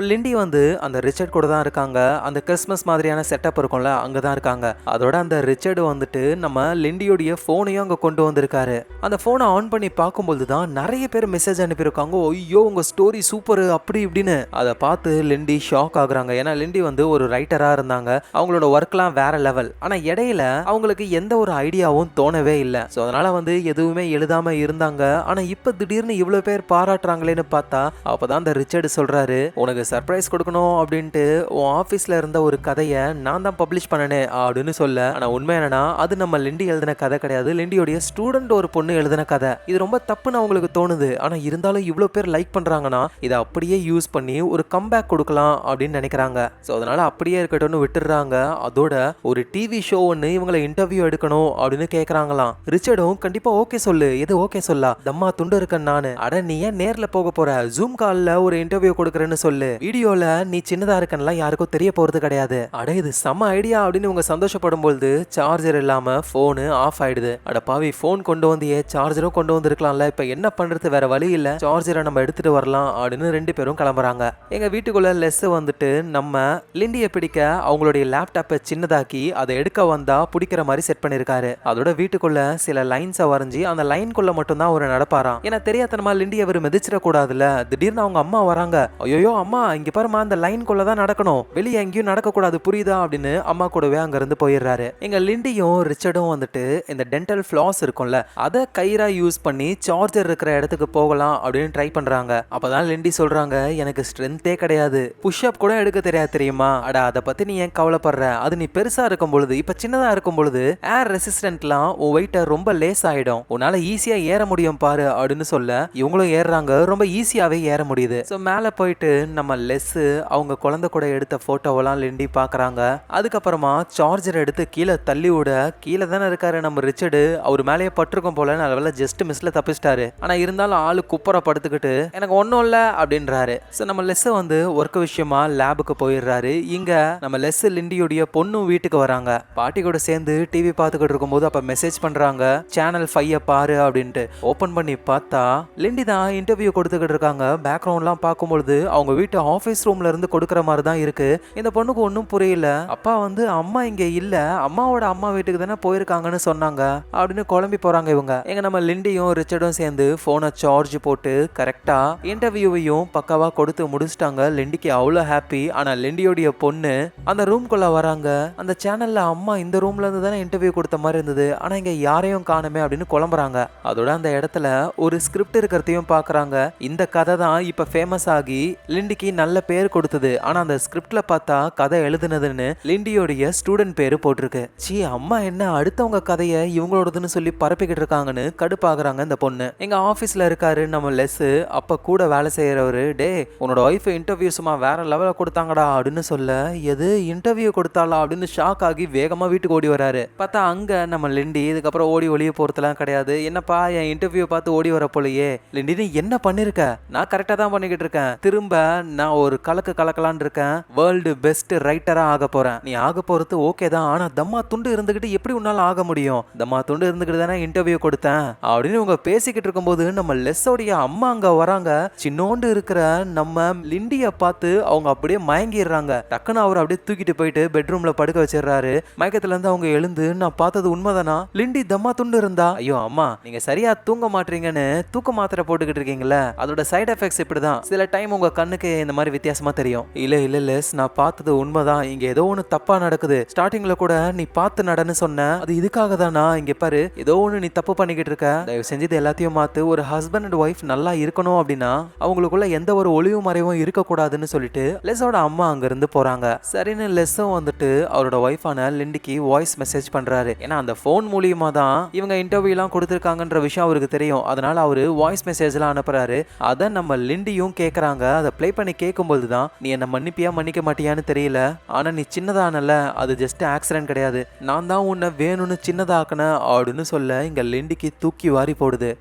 லிண்டி வந்து அந்த ரிச்சர்ட் கூட தான் இருக்காங்க. அந்த கிறிஸ்மஸ் மாதிரியான செட்டப் இருக்கும்ல, அங்கே தான் இருக்காங்க. அதோட அந்த ரிச்சர்டு வந்துட்டு நம்ம லிண்டியோடைய ஃபோனையும் அங்கே கொண்டு வந்திருக்காரு. அந்த ஃபோனை ஆன் பண்ணி பார்க்கும்போது தான் நிறைய பேர் மெசேஜ் அனுப்பியிருக்காங்க. ஐயோ உங்கள் ஸ்டோரி சூப்பர் அப்படி இப்படின்னு. அதை பார்த்து லிண்டி ஷாக் ஆகுறாங்க. ஏன்னா லிண்டி வந்து ஒரு ரைட்டராக இருந்தாங்க. அவங்களோட ஒர்க்லாம் வேற லெவல். ஆனால் இடையில அவங்களுக்கு எந்த ஒரு ஐடியாவும் தோணவே இல்லை. அதனால வந்து எதுவுமே எழுதாம இருந்தாங்க. ஆனால் இப்போ திடீர்னு இவ்வளோ பேர் பாராட்டுறாங்களேன்னு பார்த்தா அப்போதான் அந்த ரிச்சர்டு சொல்றாரு, உனக்கு சர்ப்ரைஸ் கொடுக்கணும் அப்படின்ட்டு உன் ஆஃபீஸில் இருந்த ஒரு கதையை நான் தான் பப்ளிஷ் பண்ணனே அப்படின்னு சொல்ல. ஆனால் உண்மை என்னன்னா அது நம்ம லிண்டி எழுதின கதை கிடையாது, லிண்டியோடைய ஸ்டூடெண்ட் ஒரு பொண்ணு எழுதின கதை. இது ரொம்ப தப்புன்னு அவங்களுக்கு தோணுது. ஆனால் இருந்தாலும் இவ்வளோ பேர் லைக் பண்ணுறாங்கன்னா இதை அப்படியே யூஸ் பண்ணி ஒரு கம்பேக் கொடுக்கலாம் அப்படின்னு நினைக்கிறாங்க. அதனால அப்படியே இருக்கட்டும்னு விட்டுடுறாங்க. அதோட ஒரு டிவி ஷோ ஒன்று இவங்களை இன்டர்வியூ எடுக்கணும் அப்படின்னு கேட்குறாங்களாம். ரிச்சர்டும் கண்டிப்பாக ஓகே சொல்லு, எது ஓகே சொல்லா, தம்மா துண்டு இருக்கேன் நான். அட நீ ஏன் நேரில் போக போற, ஜூம் காலில் ஒரு இன்டர்வியூ கொடுக்குறேன்னு சொல்லு, வீடியோல நீ சின்னதா இருக்கன்லாம் யாருக்கும் தெரிய போறது கிடையாது. அட இது செம்ம ஐடியா அப்படின்னு இவங்க சந்தோஷப்படும் பொழுது சார்ஜர் இல்லாம போனு ஆஃப் ஆயிடுது. அட பாவி, போன் கொண்டு வந்தியே, சார்ஜரும் கொண்டு வந்திருக்கலாம்ல, இப்ப என்ன பண்றது, வேற வழி இல்ல, சார்ஜரை நம்ம எடுத்துட்டு வரலாம் அப்படின்னு 2 பேரும் கிளம்புறாங்க. எங்க வீட்டுக்குள்ள லெஸ் வந்துட்டு நம்ம லிண்டிய பிடிக்க அவங்களுடைய லேப்டாப்பை சின்னதாக்கி அதை எடுக்க வந்தா பிடிக்கிற மாதிரி செட் பண்ணிருக்காரு. அதோட வீட்டுக்குள்ள சில லைன்ஸை வரைஞ்சி அந்த லைன்குள்ள மட்டும் தான் அவர் நடப்பாராம். ஏன்னா தெரியாதனமா லிண்டி அவர் மிதிச்சிட கூடாதுல. திடீர்னு அவங்க அம்மா வராங்க. ஐயோ அம்மா இங்க பாருமா, அந்த லைன் குள்ள தான் நடக்கணும், வெளியே எங்கேயும் நடக்க கூடாது புரியுதா அப்படின்னு அம்மா கூடவே அங்க இருந்து போயிடுறாரு. எங்க லிண்டியும் ரிச்சர்டும் வந்துட்டு இந்த டென்டல் ஃபிளாஸ் இருக்கும்ல, அதை கயிறா யூஸ் பண்ணி சார்ஜர் இருக்கிற இடத்துக்கு போகலாம் அப்படின்னு ட்ரை பண்றாங்க. அப்பதான் லிண்டி சொல்றாங்க, எனக்கு ஸ்ட்ரென்த்தே கிடையாது, புஷ் அப் கூட எடுக்க தெரியாது தெரியுமா. அட அதை பத்தி நீ ஏன் கவலைப்படுற, அது நீ பெருசா இருக்கும் பொழுது, இப்ப சின்னதா இருக்கும் பொழுது ஏர் ரெசிஸ்டன்ட்லாம் உன் வெயிட்ட ரொம்ப லேஸ் ஆயிடும், உன்னால ஈஸியா ஏற முடியும் பாரு அப்படின்னு சொல்ல இவங்களும் ஏறுறாங்க. ரொம்ப ஈஸியாவே ஏற முடியுது. மேல போயிட்டு நம்ம லெஸ் அவங்க குழந்தை கூட எடுத்த போட்டோவெல்லாம் லிண்டி பாக்குறாங்க. அதுக்கப்புறமா சார்ஜர் எடுத்து கீழே தள்ளி விட, கீழே தானே இருக்காரு நம்ம ரிச்சர்டு, அவர் மேலேயே பட்டிருக்கும் போல, நல்ல ஜஸ்ட் மிஸ்ல தப்பிச்சிட்டாரு. ஆனா இருந்தாலும் ஆளு குப்பரை படுத்துக்கிட்டு எனக்கு ஒன்னும் இல்ல அப்படின்றாரு. சோ நம்ம லெஸ் வந்து ஒர்க் விஷயமா லேபுக்கு போயிடுறாரு. இங்க நம்ம லெஸ் லிண்டியோடைய பொண்ணும் வீட்டுக்கு வராங்க. பாட்டி கூட சேர்ந்து டிவி பார்த்துக்கிட்டு இருக்கும்போது அப்ப மெசேஜ் பண்றாங்க, சேனல் 5 பாரு அப்படின்ட்டு. ஓபன் பண்ணி பார்த்தா லிண்டி தான் இன்டர்வியூ கொடுத்துக்கிட்டு இருக்காங்க. பேக்ரவுண்ட்லாம் பார்க்கும்பொழுது அவங்க வீட்டு ஆபீஸ் ரூம்ல இருந்து கொடுக்குற மாதிரி தான் இருக்கு. இந்த பொண்ணுக்கு ஒன்றும் புரியல. அப்பா வந்து அம்மா இங்க இல்ல, அம்மாவோட அம்மா வீட்டுக்கு தானே போயிருக்காங்கன்னு சொன்னாங்க அப்படின்னு குழம்பி போறாங்க இவங்க. எங்க நம்ம லிண்டியும் ரிச்சர்டும் சேர்ந்து போனை சார்ஜ் போட்டு கரெக்டா இன்டர்வியூவையும் பக்காவா கொடுத்து முடிச்சிட்டாங்க. லிண்டிக்கு அவ்வளோ ஹாப்பி. ஆனா லிண்டியோடைய பொண்ணு அந்த ரூம்குள்ள வராங்க. அந்த சேனல்ல அம்மா இந்த ரூம்ல இருந்து தானே இன்டர்வியூ கொடுத்த மாதிரி இருந்தது, ஆனா இங்க யாரையும் காணுமே அப்படின்னு குழம்புறாங்க. அதோட அந்த இடத்துல ஒரு ஸ்கிரிப்ட் இருக்கிறதையும் பாக்குறாங்க. இந்த கதை தான் இப்ப ஃபேமஸ் ஆகி லிண்டிக்கு நல்ல பேர் கொடுத்தது. ஆனா அந்த ஸ்கிரிப்ட்ல பார்த்தா கதை எழுதுனதுன்னு லிண்டியோடைய ஸ்டூடெண்ட் பேரு போட்டிருக்கு. சி, அம்மா என்ன அடுத்தவங்க கதையை இவங்களோடதுன்னு சொல்லி பரப்பிக்கிட்டு இருக்காங்கன்னு கடுப்பாகுறாங்க இந்த பொண்ணு. எங்க ஆபீஸ்ல இருக்காரு நம்ம லெஸ். அப்ப கூட வேலை செய்யறவரு, டே உன்னோட ஒய்ஃப் இன்டர்வியூ சும்மா வேற லெவல கொடுத்தாங்கடா அப்படின்னு சொல்ல, எது இன்டர்வியூ கொடுத்தாளா அப்படின்னு ஷாக் ஆகி வேகமா வீட்டுக்கு ஓடி வராரு. பார்த்தா அங்க நம்ம லிண்டி. இதுக்கப்புறம் ஓடி ஒளிய போறதுலாம் கிடையாது. என்னப்பா என் இன்டர்வியூ பார்த்து ஓடி வர போலயே, லிண்டி நீ என்ன பண்ணிருக்க? நான் கரெக்டா தான் பண்ணிக்கிட்டு இருக்கேன். திரும்ப நான் ஒரு கலக்கலான்னு இருக்கேன். வேர்ல்டு பெஸ்ட் ரைட்டரா ஆக போறேன். நீ ஆக போறது ஓகே தான், ஆனா தம்மா துண்டு இருந்துகிட்டு எப்படி உன்னால ஆக முடியும்? தம்மா துண்டு இருந்துகிட்டு தானே இன்டர்வியூ கொடுத்தேன் அப்படின்னு இவங்க பேசிக்கிட்டு இருக்கும்போது நம்ம லெஸ்ஸோடைய அம்மா அங்க வராங்க. சின்னோண்டு இருக்கிற நம்ம லிண்டிய பார்த்து அவங்க அப்படியே மயங்கிடுறாங்க. டக்குன்னு அவர் அப்படியே தூக்கிட்டு போயிட்டு பெட்ரூம்ல படுக்க வச்சிடறாரு. மயக்கத்துல இருந்து அவங்க எழுந்து, நான் பார்த்தது உண்மைதானா? லிண்டி தம்மா துண்டு இருந்தா? ஐயோ அம்மா, நீங்க சரியா தூங்க மாட்டீங்கன்னு தூக்க மாத்திரை போட்டுக்கிட்டு இருக்கீங்களா, அதோட சைடு எஃபெக்ட்ஸ் இப்படிதான். சில டைம் உங்க கண்ணுக்கு இந்த மாதிரி வித்தியாசமா தெரியும். இல்ல லெஸ், நான் பார்த்தது உண்மைதான். இங்க ஏதோ ஒண்ணு தப்பா நடக்குது. ஸ்டார்டிங்ல கூட நீ பார்த்து நடன்னு சொன்ன, அது இதுக்காக தானா? இங்க பாரு, ஏதோ ஒண்ணு நீ தப்பு பண்ணிக்கிட்டு இருக்க. தயவு செஞ்சு இது எல்லாத்தையும் மாத்து. ஒரு ஹஸ்பண்ட் அண்ட் ஒய்ஃப் நல்லா இருக்கணும் அப்படின்னா அவங்களுக்குள்ள எந்த ஒரு ஒளிவு மறைவும் இருக்கக்கூடாதுன்னு சொல்லிட்டு லெஸ்ஸோட அம்மா அங்க இருந்து போறாங்க. சரின்னு லெஸ்ஸும் வந்துட்டு அவரோட ஒய்ஃபான லிண்டிக்கு வாய்ஸ் மெசேஜ் பண்றாரு. ஏன்னா அந்த போன் மூலியமா தான் இவங்க இன்டர்வியூ எல்லாம் கொடுத்திருக்காங்கன்ற விஷயம் அவருக்கு தெரியும். அதனால அவரு வாய்ஸ் மெசேஜ் எல்லாம் அனுப்புறாரு. அதை நம்ம லிண்டியும் கேக்குறாங்க. அதை பிளே பண்ணி கேட்கும்போது தான், நீ என்ன மன்னிப்பியா மன்னிக்க மாட்டியான்னு தெரியல, ஆனா நீ சின்னதானல, அது ஜஸ்ட் ஆக்சிடென்ட் கிடையாது, நான் தான் உன்னை வேணும்னு சின்னதாக்குன அப்படின்னு சொல்ல இங்க லிண்டிக்கு தூக்கி வாரி போடுது.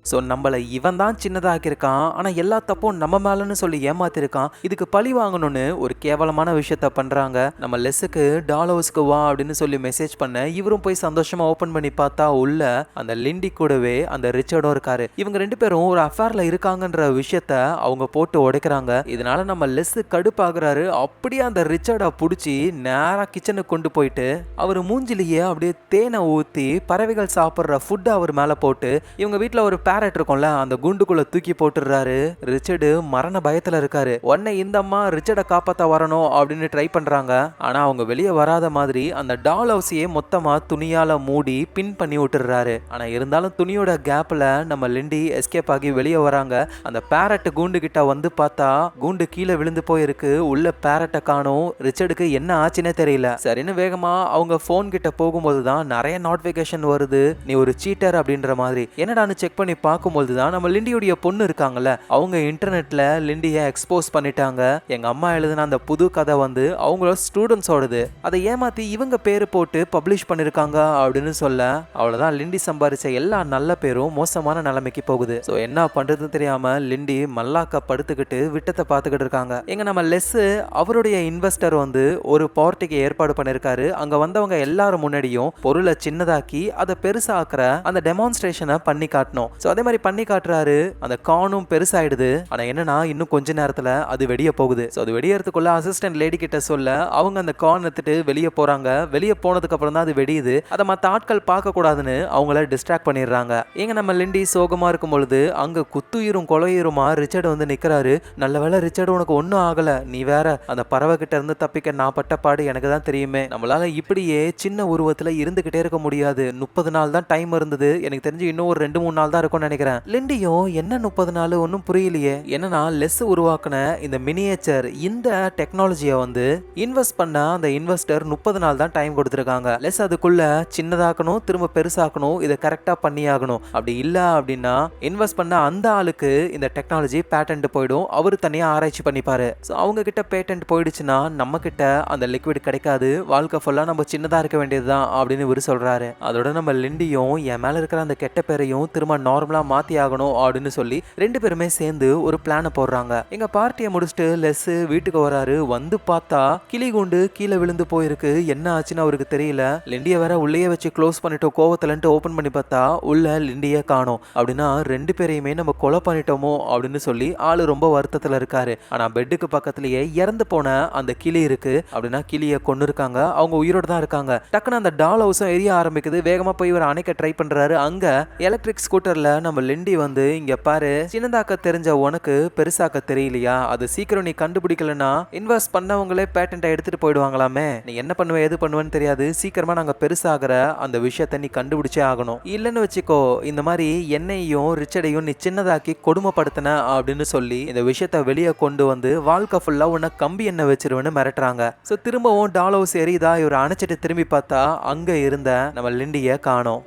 ஸோ நம்மளை இவன் தான் சின்னதாக்கியிருக்கான், ஆனால் எல்லா தப்பும் நம்ம மேலன்னு சொல்லி ஏமாத்திருக்கான். இதுக்கு பழி வாங்கணும்னு ஒரு கேவலமான விஷயத்த பண்ணுறாங்க. நம்ம லெஸ்ஸுக்கு டாலோஸ்க்கு வா அப்படின்னு சொல்லி மெசேஜ் பண்ண இவரும் போய் சந்தோஷமாக ஓப்பன் பண்ணி பார்த்தா உள்ள அந்த லிண்டி கூடவே அந்த ரிச்சர்டும் இருக்காரு. இவங்க ரெண்டு பேரும் ஒரு அஃபேர்ல இருக்காங்கன்ற விஷயத்த அவங்க போட்டு உடைக்கிறாங்க. இதனால நம்ம லெஸ் கடுப்பாகிறாரு. அப்படியே அந்த ரிச்சர்டை பிடிச்சி நேராக கிச்சனுக்கு கொண்டு போயிட்டு அவர் மூஞ்சிலேயே அப்படியே தேனை ஊற்றி பறவைகள் சாப்பிட்ற ஃபுட்டை அவர் மேலே போட்டு இவங்க வீட்டில் ஒரு பேரட் இருக்கும்ல, அந்த குண்டுக்குள்ள தூக்கி போட்டுறாரு. ரிச்சர்டு மரண பயத்துல இருக்காரு. உடனே இந்த அம்மா ரிச்சர்டை காப்பாத்த வரணும் அப்படின்னு ட்ரை பண்றாங்க. ஆனா அவங்க வெளியே வராத மாதிரி அந்த டால் ஹவுஸையே மொத்தமா துணியால மூடி பின் பண்ணி விட்டுறாரு. ஆனா இருந்தாலும் துணியோட கேப்ல நம்ம லிண்டி எஸ்கேப் ஆகி வெளியே வராங்க. அந்த பேரட் கூண்டு கிட்ட வந்து பார்த்தா கூண்டு கீழே விழுந்து போயிருக்கு. உள்ள பேரட்டை காணோம். ரிச்சர்டுக்கு என்ன ஆச்சுன்னே தெரியல. சரின்னு வேகமா அவங்க போன் கிட்ட போகும்போது தான் நிறைய நோட்டிபிகேஷன் வருது, நீ ஒரு சீட்டர் அப்படின்ற மாதிரி. என்னடான்னு செக் பண்ணி பார்க்கும்போது தான் நம்ம லிண்டியோடைய பொண்ணு இருக்காங்கல்ல, அவங்க இன்டர்நெட்ல லிண்டியை எக்ஸ்போஸ் பண்ணிட்டாங்க. எங்க அம்மா எழுதின அந்த புது கதை வந்து அவங்களோட ஸ்டூடெண்ட்ஸோடது. அதை ஏமாத்தி இவங்க பேரு போட்டு பப்ளிஷ் பண்ணிருக்காங்க அப்படின்னு சொல்ல, அவ்வளவுதான் லிண்டி சம்பாதிச்ச எல்லா நல்ல பேரும் மோசமான நிலைமைக்கு போகுது. ஸோ என்ன பண்றதுன்னு தெரியாம லிண்டி மல்லாக்க படுத்துக்கிட்டு விட்டத்தை பார்த்துக்கிட்டு இருக்காங்க. எங்க நம்ம லெஸ் அவருடைய இன்வெஸ்டர் வந்து ஒரு பார்ட்டிக்கு ஏற்பாடு பண்ணிருக்காரு. அங்க வந்தவங்க எல்லாரும் முன்னாடியும் பொருளை சின்னதாக்கி அதை பெருசாக்குற அந்த டெமான்ஸ்ட்ரேஷனை பண்ணி காட்டணும். ஸோ அதே மாதிரி பண்ணி காட்டுறாரு. அந்த கானும் பெருசாயிடுது. ஆனா என்னன்னா இன்னும் கொஞ்ச நேரத்துல அது வெடிய போகுது. ஸோ அது வெடியறதுக்குள்ள அசிஸ்டன்ட் லேடி கிட்ட சொல்ல அவங்க அந்த கான் எடுத்துட்டு வெளியே போறாங்க. வெளியே போனதுக்கு அப்புறம் தான் அது வெடியுது. அதை மற்ற ஆட்கள் பார்க்க கூடாதுன்னு அவங்கள டிஸ்ட்ராக்ட் பண்ணிடுறாங்க. எங்க நம்ம லிண்டி சோகமா இருக்கும் பொழுது அங்க குத்துயிரும் கொலையுருமா ரிச்சர்டு வந்து நிக்கிறாரு. நல்ல வேளை ரிச்சர்டு உனக்கு ஒன்னும் ஆகல, நீ வேற அந்த பறவை கிட்ட இருந்து தப்பிக்க நான் பட்ட பாடு எனக்கு தான் தெரியுமே. நம்மளால இப்படியே சின்ன உருவத்துல இருந்துகிட்டே இருக்க முடியாது. 30 நாள் தான் டைம் இருந்தது. எனக்கு தெரிஞ்சு இன்னும் ஒரு 2-3 நாள் தான் இருக்கும் இருக்கும்னு நினைக்கிறேன். லிண்டியும் என்ன 30 நாள் ஒன்னும் புரியலையே. என்னன்னா லெஸ் உருவாக்குன இந்த மினியேச்சர் இந்த டெக்னாலஜியை வந்து இன்வெஸ்ட் பண்ண அந்த இன்வெஸ்டர் 30 நாள் தான் டைம் கொடுத்துருக்காங்க. லெஸ் அதுக்குள்ள சின்னதாக்கணும், திரும்ப பெருசாக்கணும், இதை கரெக்டா பண்ணி ஆகணும். அப்படி இல்ல அப்படின்னா இன்வெஸ்ட் பண்ண அந்த ஆளுக்கு இந்த டெக்னாலஜி பேட்டன்ட் போயிடும். அவரு தனியா ஆராய்ச்சி பண்ணிப்பாரு. ஸோ அவங்க கிட்ட பேட்டன்ட் போயிடுச்சுன்னா நம்ம கிட்ட அந்த லிக்விட் கிடைக்காது, வாழ்க்கை ஃபுல்லா நம்ம சின்னதா இருக்க வேண்டியதுதான் அப்படின்னு இவரு சொல்றாரு. அதோட நம்ம லிண்டியும் என் மேல இருக்கிற அந்த கெட்ட பேரையும் திரும்ப நார்மலா மாத்தி ஆகணும் அப்படின்னு சொல்லி 2 பேருமே சேர்ந்து ஒரு பிளான போடுறாங்க. எங்க பார்ட்டியை முடிச்சுட்டு லெஸ் வீட்டுக்கு வராரு. வந்து பார்த்தா கிளி குண்டு கீழே விழுந்து போயிருக்கு. என்ன ஆச்சுன்னு அவருக்கு தெரியல. லிண்டியை வேற உள்ளேயே வச்சு க்ளோஸ் பண்ணிட்டு கோவத்துலன்ட்டு ஓபன் பண்ணி பார்த்தா உள்ள லிண்டியை காணோம். அப்படின்னா 2 பேரையுமே நம்ம கொலை பண்ணிட்டோமோ அப்படின்னு சொல்லி ஆளு ரொம்ப வருத்தத்துல இருக்காரு. ஆனா பெட்டுக்கு பக்கத்திலேயே இறந்து போன அந்த கிளி இருக்கு. அப்படின்னா கிளியை கொண்டு இருக்காங்க, அவங்க உயிரோட தான் இருக்காங்க. டக்குன்னு அந்த டால் ஹவுஸும் எரிய ஆரம்பிக்குது. வேகமா போய் இவர் அணைக்க ட்ரை பண்றாரு. அங்க எலக்ட்ரிக் ஸ்கூட்டர்ல நம்ம லிண்டி வந்து இங்க பாரு, சின்னதாக்க தெரிஞ்ச உனக்கு பெருசாக்க தெரியலையா, அது சீக்கிரம் நீ கண்டுபிடிக்கலன்னா இன்வெஸ்ட் பண்ணவங்களே பேட்டன்ட் எடுத்துட்டு போயிடுவாங்களாமே, நீ என்ன பண்ணுவ எது பண்ணுவேன்னு தெரியாது, சீக்கிரமா நாங்க பெருசாகிற அந்த விஷயத்தை நீ கண்டுபிடிச்சே ஆகணும், இல்லைன்னு வச்சுக்கோ இந்த மாதிரி என்னையும் ரிச்சர்டையும் நீ சின்னதாக்கி கொடுமைப்படுத்தின அப்படின்னு சொல்லி இந்த விஷயத்தை வெளியே கொண்டு வந்து வாழ்க்கை ஃபுல்லா உன்னை கம்பி என்ன வச்சிருவேன்னு மிரட்டுறாங்க. ஸோ திரும்பவும் டால் ஹவுஸ் எரியுதா, இவர் அணைச்சிட்டு திரும்பி பார்த்தா அங்க இருந்த நம்ம லிண்டியை காணோம்.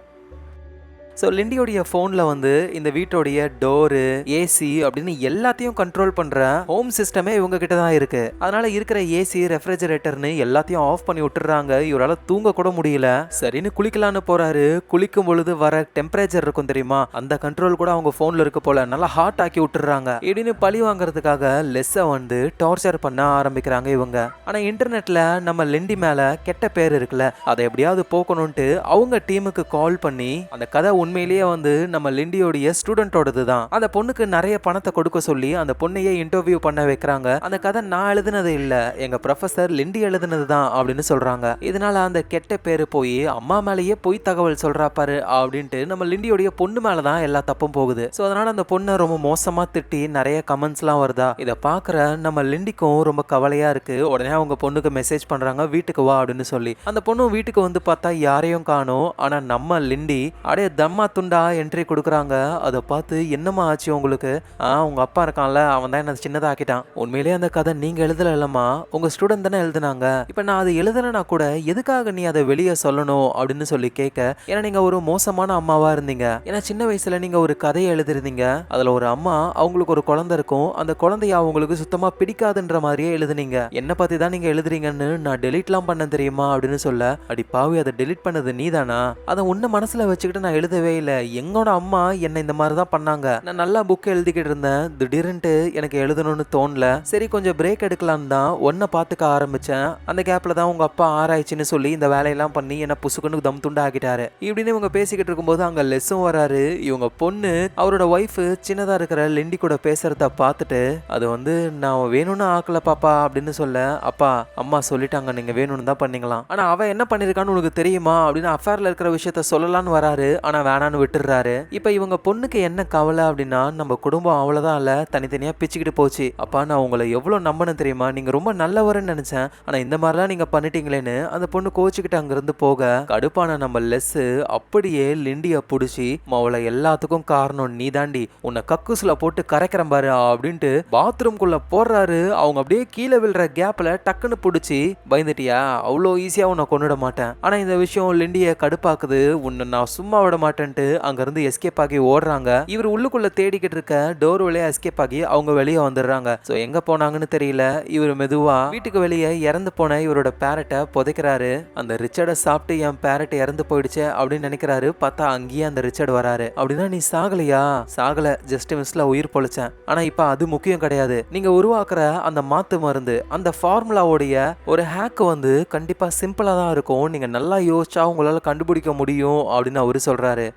ஸோ லிண்டியோடைய ஃபோனில் வந்து இந்த வீட்டோடைய டோரு, ஏசி அப்படின்னு எல்லாத்தையும் கண்ட்ரோல் பண்ணுற ஹோம் சிஸ்டமே இவங்க கிட்ட தான் இருக்கு. அதனால இருக்கிற ஏசி, ரெஃப்ரிஜரேட்டர்னு எல்லாத்தையும் ஆஃப் பண்ணி விட்டுறாங்க. இவரால் தூங்க கூட முடியல. சரின்னு குளிக்கலான்னு போறாரு. குளிக்கும் பொழுது வர டெம்பரேச்சர் இருக்கும் தெரியுமா, அந்த கண்ட்ரோல் கூட அவங்க ஃபோனில் இருக்க போல நல்லா ஹாட் ஆக்கி விட்டுறாங்க. இப்படின்னு பழி வாங்குறதுக்காக லெஸ்ஸை வந்து டார்ச்சர் பண்ண ஆரம்பிக்கிறாங்க இவங்க. ஆனால் இன்டர்நெட்ல நம்ம லிண்டி மேல கெட்ட பேர் இருக்குல்ல, அதை எப்படியாவது போக்கணும்ட்டு அவங்க டீமுக்கு கால் பண்ணி அந்த கதை உண்மையிலேயே வந்து நம்ம லிண்டியோடைய ஸ்டூடெண்டோடது தான், அந்த பொண்ணுக்கு நிறைய பணத்தை கொடுக்க சொல்லி அந்த பொண்ணையே இன்டர்வியூ பண்ண வைக்கிறாங்க. அந்த கதை நான் எழுதுனது இல்ல, எங்க ப்ரொஃபசர் லிண்டி எழுதுனது தான் அப்படின்னு சொல்றாங்க. இதனால அந்த கெட்ட பேரு போய் அம்மா மேலேயே பொய் தகவல் சொல்றா பாரு அப்படின்ட்டு நம்ம லிண்டியோடைய பொண்ணு மேலதான் எல்லா தப்பும் போகுது. ஸோ அதனால அந்த பொண்ணை ரொம்ப மோசமா திட்டி நிறைய கமெண்ட்ஸ்லாம் வருதா. இதை பாக்குற நம்ம லிண்டிக்கும் ரொம்ப கவலையா இருக்கு. உடனே அவங்க பொண்ணுக்கு மெசேஜ் பண்றாங்க, வீட்டுக்கு வா அப்படின்னு சொல்லி. அந்த பொண்ணு வீட்டுக்கு வந்து பார்த்தா யாரையும் காணோம். ஆனா நம்ம லிண்டி அப்படியே தம்மா துண்டா என்ட்ரி கொடுக்குறாங்க. அதை பார்த்து என்னமா ஆச்சு உங்களுக்கு, உங்க அப்பா இருக்கான்ல அவன் தான் என்ன சின்னதா ஆக்கிட்டான். உண்மையிலேயே அந்த கதை நீங்க எழுதல இல்லம்மா, உங்க ஸ்டூடெண்ட் தானே எழுதுனாங்க. இப்ப நான் அதை எழுதலைன்னா கூட எதுக்காக நீ அதை வெளியே சொல்லணும் அப்படின்னு சொல்லி கேட்க, ஏன்னா நீங்க ஒரு மோசமான அம்மாவா இருந்தீங்க. ஏன்னா சின்ன வயசுல நீங்க ஒரு கதையை எழுதிருந்தீங்க. அதுல ஒரு அம்மா அவங்களுக்கு ஒரு குழந்தை இருக்கும், அந்த குழந்தைய அவங்களுக்கு சுத்தமா பிடிக்காதுன்ற மாதிரியே எழுதுனீங்க. என்ன பத்தி தான் நீங்க எழுதுறீங்கன்னு நான் டெலிட்லாம் பண்ண தெரியுமா அப்படின்னு சொல்ல, அடி பாவி அதை டெலிட் பண்ணது நீதானா, அதை உன்ன மனசுல வச்சுக்கிட்டு நான் எழுதவே இல்ல, எங்கோட அம்மா என்ன இந்த மாதிரி தான் பண்ணாங்க. நான் நல்லா புக் எழுதிக்கிட்டு இருந்தேன், திடீர்னு எனக்கு எழுதணும்னு தோணல, சரி கொஞ்சம் பிரேக் எடுக்கலான்னு தான் ஒன்ன பாத்துக்க ஆரம்பிச்சேன். அந்த கேப்ல தான் உங்க அப்பா ஆராய்ச்சின்னு சொல்லி இந்த வேலையெல்லாம் பண்ணி என்ன புசுக்குன்னு தம் துண்டா ஆக்கிட்டாரு. இப்படின்னு இவங்க பேசிக்கிட்டு இருக்கும்போது அங்க லெஸ்ஸும் வராரு. இவங்க பொண்ணு அவரோட ஒய்ஃப் சின்னதா இருக்கிற லிண்டி கூட பேசுறத பார்த்துட்டு, அது வந்து நான் வேணும்னு ஆக்கல பாப்பா அப்படின்னு சொல்ல, அப்பா அம்மா சொல்லிட்டாங்க நீங்க வேணும்னு தான் பண்ணீங்களாம், ஆனா அவ என்ன பண்ணிருக்கான்னு உனக்கு தெரியுமா அப்படின்னு அஃபேர்ல இருக்கிற விஷயத்த சொல்லலான்னு வராரு. ஆனா வேணான்னு விட்டுறாரு. இப்ப இவங்க பொண்ணுக்கு என்ன கவலை அப்படின்னா, நம்ம குடும்பம் அவ்வளவுதான் இல்ல, தனித்தனியா பிச்சுக்கிட்டு போச்சு. அப்பா நான் உங்களை எவ்வளவு நம்பணும் தெரியுமா, நீங்க ரொம்ப நல்லவர்னு நினைச்சேன், ஆனா இந்த மாதிரிலாம் நீங்க பண்ணிட்டீங்களேன்னு அந்த பொண்ணு கோச்சுக்கிட்டு அங்கிருந்து போக, கடுப்பான நம்ம லெஸ் அப்படியே லிண்டிய புடிச்சு, அவளை எல்லாத்துக்கும் காரணம் நீ தாண்டி, உன்னை கக்கூசுல போட்டு கரைக்கிறேன் பாரு அப்படின்ட்டு பாத்ரூம்குள்ள போடுறாரு. அவங்க அப்படியே கீழே விழுற கேப்ல டக்குன்னு புடிச்சு, பயந்துட்டியா, அவ்வளோ ஈஸியா உன்னை கொண்டுட மாட்டேன். ஆனா இந்த விஷயம் லிண்டிய கடுப்பாக்குது. உன்னை நான் சும்மா விட மாட்டேன்ட்டு அங்க இருந்து எஸ்கேப் ஆகி ஓடுறாங்க. இவர் உள்ளுக்குள்ள தேடிக்கிட்டு இருக்க டோர் வழியா எஸ்கேப் ஆகி அவங்க வெளியே வந்துடுறாங்க. சோ எங்க போனாங்கன்னு தெரியல. இவர் மெதுவா வீட்டுக்கு வெளியே இறந்து போன இவரோட பேரட்டை புதைக்கிறாரு. அந்த ரிச்சர்டை சாப்பிட்டு என் பேரட் இறந்து போயிடுச்சு அப்படின்னு நினைக்கிறாரு. பார்த்தா அங்கேயே அந்த ரிச்சர்ட் வராரு. அப்படின்னா நீ சாகலையா, சாகல, ஜஸ்ட் மிஸ்ல உயிர் பொழைச்சேன். ஆனா இப்ப அது முக்கியம் கிடையாது, நீங்க உருவாக்குற அந்த மாத்து மருந்து, அந்த ஃபார்முலாவுடைய ஒரு ஹேக் வந்து கண்டிப்பா சிம்பிளா தான் இருக்கும், நீங்க நல்லா யோசிச்சா உங்களால கண்டுபிடிக்க முடியும் அப்படின்னு அவரு சொல்றாரு.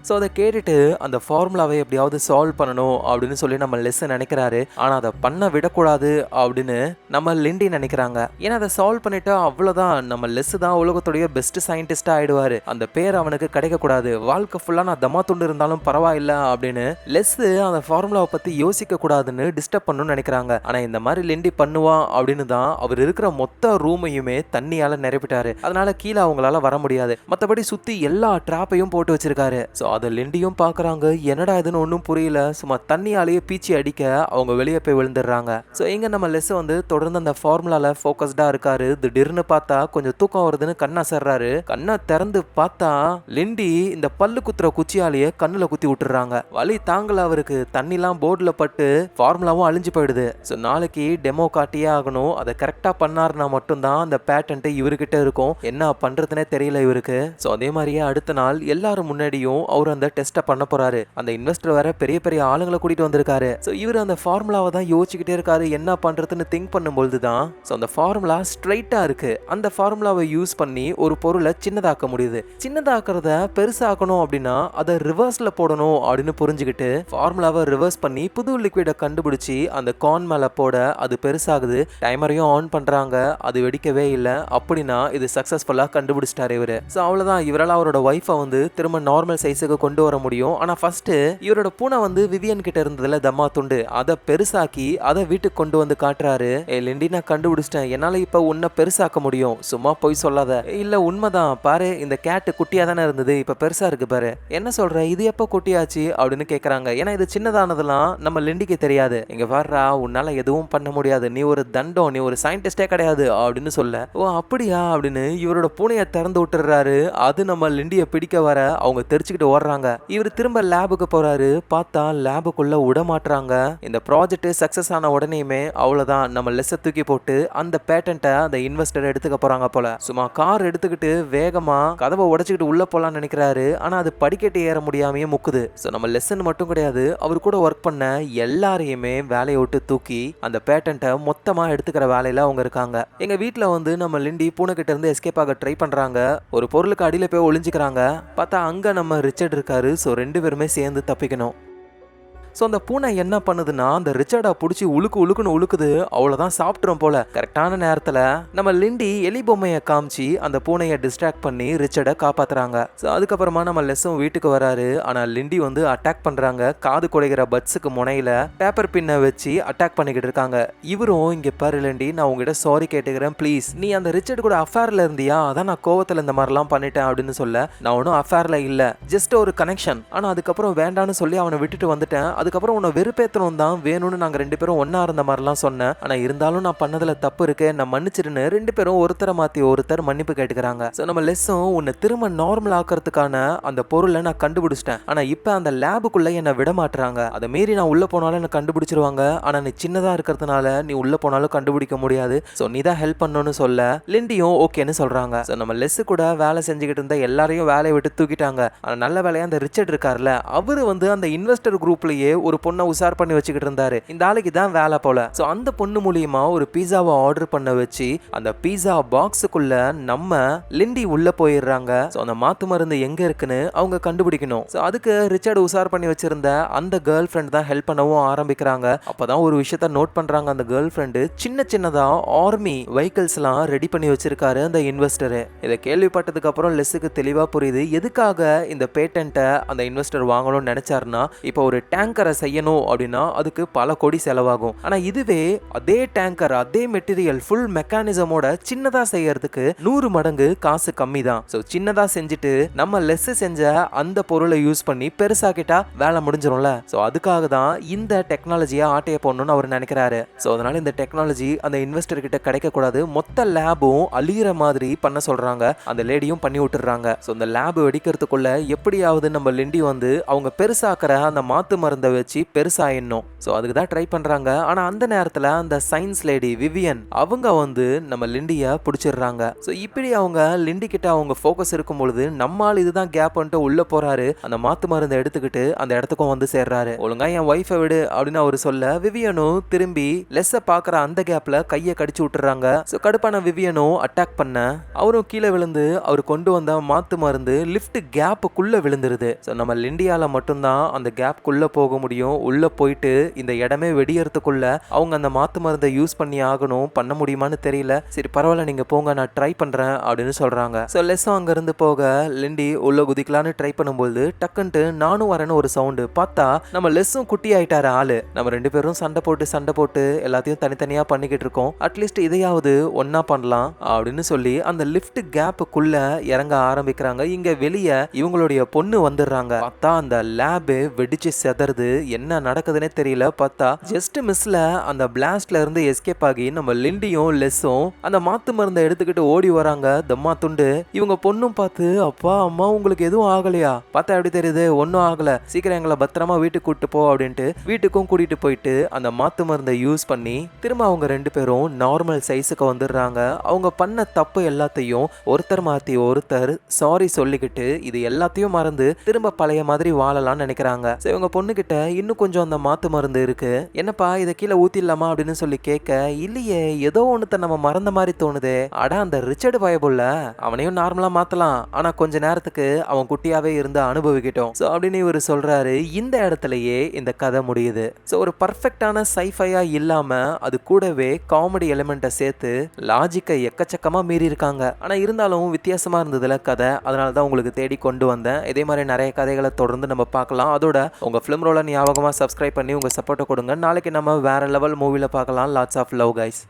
ஸோ அதை கேட்டுட்டு அந்த ஃபார்முலாவை எப்படியாவது சால்வ் பண்ணணும் அப்படின்னு சொல்லி நம்ம லெஸ் நினைக்கிறாரு. ஆனால் அதை பண்ண விடக்கூடாது அப்படின்னு நம்ம லிண்டி நினைக்கிறாங்க. ஏன்னா அதை சால்வ் பண்ணிட்டா அவ்வளோதான், நம்ம லெஸ் தான் உலகத்துடைய பெஸ்ட் சயின்டிஸ்டாக ஆயிடுவார், அந்த பேர் அவனுக்கு கிடைக்கக்கூடாது, வாழ்க்கை ஃபுல்லாக நான் தம்மா துண்டு இருந்தாலும் பரவாயில்ல அப்படின்னு லெஸ் அந்த ஃபார்முலாவை பற்றி யோசிக்க கூடாதுன்னு டிஸ்டர்ப் பண்ணணும்னு நினைக்கிறாங்க. ஆனால் இந்த மாதிரி லிண்டி பண்ணுவான் அப்படின்னு தான் அவர் இருக்கிற மொத்த ரூமையுமே தண்ணியால் நிரப்பிட்டாரு. அதனால கீழே அவங்களால வர முடியாது. மற்றபடி சுற்றி எல்லா ட்ராப்பையும் போட்டு வச்சிருக்காரு. ஸோ அதை லிண்டியும் பாக்குறாங்க. என்னடா இதுன்னு ஒன்றும் புரியல. சும்மா தண்ணியாலேயே பீச்சி அடிக்க அவங்க வெளியே போய் விழுந்துடுறாங்க. ஸோ எங்க நம்ம லெஸ் வந்து தொடர்ந்து அந்த ஃபார்முலால ஃபோக்கஸ்டா இருக்காரு. திடீர்னு பார்த்தா கொஞ்சம் தூக்கம் வருதுன்னு கண்ணை சர்றாரு. கண்ணை திறந்து பார்த்தா லிண்டி இந்த பல்லு குத்துற குச்சியாலேயே கண்ணுல குத்தி விட்டுறாங்க. வலி தாங்கல அவருக்கு. தண்ணிலாம் போர்டுல பட்டு ஃபார்முலாவும் அழிஞ்சு போயிடுது. ஸோ நாளைக்கு டெமோ காட்டியே ஆகணும். அதை கரெக்டா பண்ணாருன்னா மட்டும்தான் அந்த பேட்டன்ட் இவர்கிட்ட இருக்கும். என்ன பண்றதுனே தெரியல இவருக்கு. ஸோ அதே மாதிரியே அடுத்த நாள் எல்லாரும் முன்னாடியும் அவர் அந்த டெஸ்ட்டை பண்ண போறாரு. அந்த இன்வெஸ்டர் வேற பெரிய பெரிய ஆளுங்களை கூட்டிட்டு வந்திருக்காரு. ஸோ இவர் அந்த ஃபார்முலாவை தான் யோசிச்சுக்கிட்டே இருக்காரு. என்ன பண்றதுன்னு திங்க் பண்ணும்போது தான் ஸோ அந்த ஃபார்முலா ஸ்ட்ரைட்டா இருக்கு. அந்த ஃபார்முலாவை யூஸ் பண்ணி ஒரு பொருளை சின்னதாக்க முடியுது. சின்னதாக்குறத பெருசாக்கணும் அப்படின்னா அதை ரிவர்ஸ்ல போடணும் அப்படின்னு புரிஞ்சுக்கிட்டு ஃபார்முலாவை ரிவர்ஸ் பண்ணி புது லிக்விடை கண்டுபிடிச்சி அந்த கார்ன் மேல போட அது பெருசாகுது. டைமரையும் ஆன் பண்றாங்க. அது வெடிக்கவே இல்லை. அப்படின்னா இது சக்சஸ்ஃபுல்லா கண்டுபிடிச்சிட்டாரு இவரு. ஸோ அவ்வளவுதான். இவரால் அவரோட ஒய்ஃபை வந்து திரும்ப நார்மல் சைஸுக்கு கொண்டு வர முடியும். ஆனா ஃபர்ஸ்ட் இவரோட பூனை வந்து விவியன் கிட்ட இருந்ததுல தம்மா துண்டு அதை பெருசாக்கி அதை வீட்டுக்கு கொண்டு வந்து காட்டுறாரு. லிண்டி நான் கண்டுபிடிச்சிட்டேன். என்னால இப்ப உன்னை பெருசாக்க முடியும். சும்மா போய் சொல்லாத. இல்ல உண்மைதான் பாரு, இந்த கேட்டு குட்டியா தானே இருந்தது, இப்ப பெருசா இருக்கு பாரு. என்ன சொல்ற, இது எப்ப குட்டியாச்சு அப்படின்னு கேக்குறாங்க. ஏன்னா இது சின்னதானதெல்லாம் நம்ம லிண்டிக்கு தெரியாது. இங்க வர்றா, உன்னால எதுவும் பண்ண முடியாது, நீ ஒரு தண்டம், நீ ஒரு சயின்டிஸ்டே கிடையாது அப்படின்னு சொல்ல, ஓ அப்படியா அப்படின்னு இவரோட பூனையை திறந்து விட்டுறாரு. அது நம்ம லிண்டிய பிடிக்க வர அவங்க தெரிச்சுக்கிட்டு ஓடுறாங்க. இவர் திரும்ப லேபுக்கு போறாரு. பார்த்தா லேபுக்குள்ள விட மாட்டுறாங்க. இந்த ப்ராஜெக்ட் சக்சஸ் ஆன உடனேயுமே அவ்வளவுதான், நம்ம லெஸ்ஸை தூக்கி போட்டு அந்த பேட்டன்ட்டை அந்த இன்வெஸ்டர் எடுத்துக்க போறாங்க போல. சும்மா கார் எடுத்துக்கிட்டு வேகமா கதவை உடைச்சுக்கிட்டு உள்ள போலான்னு நினைக்கிறாரு. ஆனா அது படிக்கட்டு ஏற முடியாமையே முக்குது. ஸோ நம்ம லெசன் மட்டும் கிடையாது, அவர் கூட ஒர்க் பண்ண எல்லாரையுமே வேலையை விட்டு தூக்கி அந்த பேட்டன்ட்டை மொத்தமா எடுத்துக்கிற வேலையில அவங்க இருக்காங்க. எங்க வீட்டில் வந்து நம்ம லிண்டி பூனை கிட்ட இருந்து எஸ்கேப் ஆக ட்ரை பண்றாங்க. ஒரு பொருளுக்கு அடியில போய் ஒளிஞ்சுக்கிறாங்க. பார்த்தா அங்க நம்ம ரிச்சர்ட் இருக்காரு. ஸோ ரெண்டு பேருமே சேர்ந்து தப்பிக்கணும். ஸோ அந்த பூனை என்ன பண்ணுதுன்னா அந்த ரிச்சர்டை பிடிச்சி உழுக்குன்னு உழுக்குது. அவ்வளோதான், சாப்பிட்றோம் போல. கரெக்டான நேரத்தில் நம்ம லிண்டி எலி பொம்மையை காமிச்சு அந்த பூனையை டிஸ்ட்ராக்ட் பண்ணி ரிச்சர்டை காப்பாத்துறாங்க. ஸோ அதுக்கப்புறமா நம்ம லெஸ்ஸும் வீட்டுக்கு வராரு. ஆனால் லிண்டி வந்து அட்டாக் பண்றாங்க. காது குடைகிற பட்ஸுக்கு முனையில பேப்பர் பின்னை வச்சு அட்டாக் பண்ணிக்கிட்டு இருக்காங்க. இவரும் இங்க பாரு லிண்டி, நான் உங்ககிட்ட சாரி கேட்டுக்கிறேன் ப்ளீஸ். நீ அந்த ரிச்சர்ட் கூட அஃபேர்ல இருந்தியா, அதான் நான் கோவத்தில் இந்த மாதிரிலாம் பண்ணிட்டேன் அப்படின்னு சொல்ல, நான் ஒன்றும் அஃபேர்ல இல்லை, ஜஸ்ட் ஒரு கனெக்ஷன். ஆனால் அதுக்கப்புறம் வேண்டான்னு சொல்லி அவனை விட்டுட்டு வந்துட்டேன். அதுக்கப்புறம் உன்னை வெறுப்பேத்தணும் தான் வேணும்னு நாங்கள் ரெண்டு பேரும் ஒன்னா இருந்த மாதிரிலாம் சொன்னேன். ஆனால் இருந்தாலும் நான் பண்ணதில் தப்பு இருக்கு, நான் மன்னிச்சிருன்னு ரெண்டு பேரும் ஒருத்தரை மாற்றி ஒருத்தர் மன்னிப்பு கேட்டுக்கிறாங்க. ஸோ நம்ம லெஸ்ஸும் உன்னை திரும்ப நார்மல் ஆக்கிறதுக்கான அந்த பொருளை நான் கண்டுபிடிச்சிட்டேன். ஆனால் இப்போ அந்த லேபுக்குள்ளே என்னை விட மாட்டுறாங்க. அதை மீறி நான் உள்ளே போனாலும் என்னை கண்டுபிடிச்சிருவாங்க. ஆனால் நீ சின்னதாக இருக்கிறதுனால நீ உள்ளே போனாலும் கண்டுபிடிக்க முடியாது. ஸோ நீ தான் ஹெல்ப் பண்ணணும்னு சொல்ல லிண்டியும் ஓகேன்னு சொல்கிறாங்க. ஸோ நம்ம லெஸ்ஸு கூட வேலை செஞ்சுக்கிட்டு இருந்த எல்லாரையும் வேலையை விட்டு தூக்கிட்டாங்க. ஆனால் நல்ல வேலையாக அந்த ரிச்சர்ட் இருக்கார்ல, அவர் வந்து அந்த இன்வெஸ்டர் குரூப்லேயே ஒரு பொண்ணை உசார் பண்ணி வச்சுக்கிட்டு இருந்தாரு. இந்த ஆளுக்கு தான் வேலை போல. சோ அந்த பொண்ணு மூலியமா ஒரு பீஸாவை ஆர்டர் பண்ண வச்சு அந்த பீஸா பாக்ஸுக்குள்ள நம்ம லிண்டி உள்ள போயிடுறாங்க. சோ அந்த மாத்து மருந்து எங்க இருக்குன்னு அவங்க கண்டுபிடிக்கணும். சோ அதுக்கு ரிச்சர்ட் உசார் பண்ணி வச்சிருந்த அந்த கேர்ள் ஃப்ரெண்ட் தான் ஹெல்ப் பண்ணவும் ஆரம்பிக்கிறாங்க. அப்பதான் ஒரு விஷயத்த நோட் பண்றாங்க. அந்த கேர்ள் ஃப்ரெண்டு சின்னதா ஆர்மி வெஹிக்கிள்ஸ் எல்லாம் ரெடி பண்ணி வச்சிருக்காரு அந்த இன்வெஸ்டர். இதை கேள்விப்பட்டதுக்கு அப்புறம் லெஸ்ஸுக்கு தெளிவா புரியுது எதுக்காக இந்த பேட்டன்ட்டை அந்த இன்வெஸ்டர் வாங்கணும்னு நினைச்சாருன்னா, இப்போ ஒரு டேங்கரை செய்யணும் அப்படின்னா அதுக்கு பல கோடி செலவாகும். ஆனா இதுவே அதே டேங்கர் அதே மெட்டீரியல் ஃபுல் மெக்கானிசமோட சின்னதா செய்யறதுக்கு 100 மடங்கு காசு கம்மி தான். சோ சின்னதா செஞ்சுட்டு நம்ம லெஸ் செஞ்ச அந்த பொருளை யூஸ் பண்ணி பெருசாக்கிட்டா வேலை முடிஞ்சிரும்ல. சோ அதுக்காக தான் இந்த டெக்னாலஜியை ஆட்டைய போடணும்னு அவர் நினைக்கிறாரு. சோ அதனால இந்த டெக்னாலஜி அந்த இன்வெஸ்டர் கிட்ட கிடைக்க கூடாது. மொத்த லேபும் அழியிற மாதிரி பண்ண சொல்றாங்க. அந்த லேடியும் பண்ணி விட்டுறாங்க. சோ இந்த லேப் வெடிக்கிறதுக்குள்ள எப்படியாவது நம்ம லிண்டி வந்து அவங்க பெருசாக்குற அந்த மாத்து மருந்தை வச்சு பெருசாயிடணும். சோ அதுக்கு தான் ட்ரை பண்றாங்க. ஆனா அந்த நேரத்துல அந்த சயின்ஸ் லேடி விவியன் அவங்க வந்து நம்ம லிண்டிய பிடிச்சிடுறாங்க. சோ இப்படி அவங்க லிண்டி கிட்ட அவங்க ஃபோக்கஸ் இருக்கும் பொழுது நம்மால் இதுதான் கேப் பண்ணிட்டு உள்ள போறாரு. அந்த மாத்து மருந்தை எடுத்துக்கிட்டு அந்த இடத்துக்கும் வந்து சேர்றாரு. ஒழுங்கா என் ஒய்ஃபை விடு அப்படின்னு அவர் சொல்ல, விவியனும் திரும்பி லெஸ்ஸ பாக்குற அந்த கேப்ல கையை கடிச்சு விட்டுறாங்க. சோ கடுப்பான விவியனும் அட்டாக் பண்ண அவரும் கீழே விழுந்து அவர் கொண்டு வந்த மாத்து மருந்து லிஃப்ட் கேப்புக்குள்ள விழுந்துருது. சோ நம்ம லிண்டியால மட்டும்தான் அந்த கேப்புக்குள்ள போக முடியும். உள்ள போயிட்டு இந்த இடமே வெடியறதுக்குள்ள அவங்க அந்த மாத்து மருந்தை யூஸ் பண்ணி ஆகணும். பண்ண முடியுமான்னு தெரியல. சரி பரவாயில்ல, நீங்க போங்க, நான் ட்ரை பண்றேன் அப்படின்னு சொல்றாங்க. ஸோ லெஸ்ஸும் அங்க இருந்து போக லிண்டி உள்ள குதிக்கலான்னு ட்ரை பண்ணும்போது டக்குன்ட்டு நானும் வரேன்னு ஒரு சவுண்டு. பார்த்தா நம்ம லெஸ்ஸும் குட்டி ஆயிட்டாரு ஆளு. நம்ம 2 பேரும் சண்டை போட்டு எல்லாத்தையும் தனித்தனியா பண்ணிக்கிட்டு இருக்கோம். அட்லீஸ்ட் இதையாவது ஒன்னா பண்ணலாம் அப்படின்னு சொல்லி அந்த லிஃப்ட் கேப்புக்குள்ள இறங்க ஆரம்பிக்கிறாங்க. இங்க வெளியே இவங்களுடைய பொண்ணு வந்துடுறாங்க. பார்த்தா அந்த லேபு வெடிச்சு செதறது. என்ன நடக்குதுன்னே தெரியல. பார்த்தா ஜஸ்ட் மிஸ்ல அந்த பிளாஸ்ட்ல இருந்து எஸ்கேப் ஆகி நம்ம லிண்டியும் லெஸ்ஸும் அந்த மாத்து மருந்தை எடுத்துக்கிட்டு ஓடி வராங்க. தம்மா துண்டு. இவங்க பொண்ணும் பார்த்து, அப்பா அம்மா உங்களுக்கு எதுவும் ஆகலையா? பார்த்தா எப்படி தெரியுது, ஒன்னும் ஆகல, சீக்கிரம் எங்களை பத்திரமா வீட்டுக்கு கூட்டிட்டு போ அப்படின்ட்டு வீட்டுக்கும் கூட்டிட்டு போயிட்டு அந்த மாத்து மருந்தை யூஸ் பண்ணி திரும்ப அவங்க 2 பேரும் நார்மல் சைஸுக்கு வந்துடுறாங்க. அவங்க பண்ண தப்பு எல்லாத்தையும் ஒருத்தர் மாத்தி ஒருத்தர் சாரி சொல்லிக்கிட்டு இது எல்லாத்தையும் மறந்து திரும்ப பழைய மாதிரி வாழலாம்னு நினைக்கிறாங்க. இவங்க பொண்ணு கிட்ட இன்னும் கொஞ்சம் அந்த மாத்து மருந்து இருக்கு, என்னப்பா இதை கீழே ஊத்திடலாமா அப்படின்னு சொல்லி கேட்க, இல்லையே ஏதோ ஒண்ணுத்த நம்ம மறந்த மாதிரி தோணுது. அட அந்த ரிச்சர்டு பயபுள்ள, அவனையும் நார்மலா மாத்தலாம், ஆனா கொஞ்ச நேரத்துக்கு அவன் குட்டியாவே இருந்து அனுபவிக்கிட்டோம் அப்படின்னு இவர் சொல்றாரு. இந்த இடத்துலயே இந்த கதை முடியுது. ஒரு பர்ஃபெக்டான சைஃபையா இல்லாம அது கூடவே காமெடி எலிமெண்ட்டை சேர்த்து லாஜிக்கை எக்கச்சக்கமா மீறி இருக்காங்க. ஆனா இருந்தாலும் வித்தியாசமா இருந்ததுல கதை, அதனால தான் உங்களுக்கு தேடி கொண்டு வந்தேன். இதே மாதிரி நிறைய கதைகளை தொடர்ந்து நம்ம பார்க்கலாம். அதோட உங்க ஃபிலிம் ரோலை ஞாபகமா சப்ஸ்கிரைப் பண்ணி உங்க சப்போர்ட்டை கொடுங்க. நாளைக்கு நம்ம வேற லெவல் மூவில பார்க்கலாம். Lots of love guys.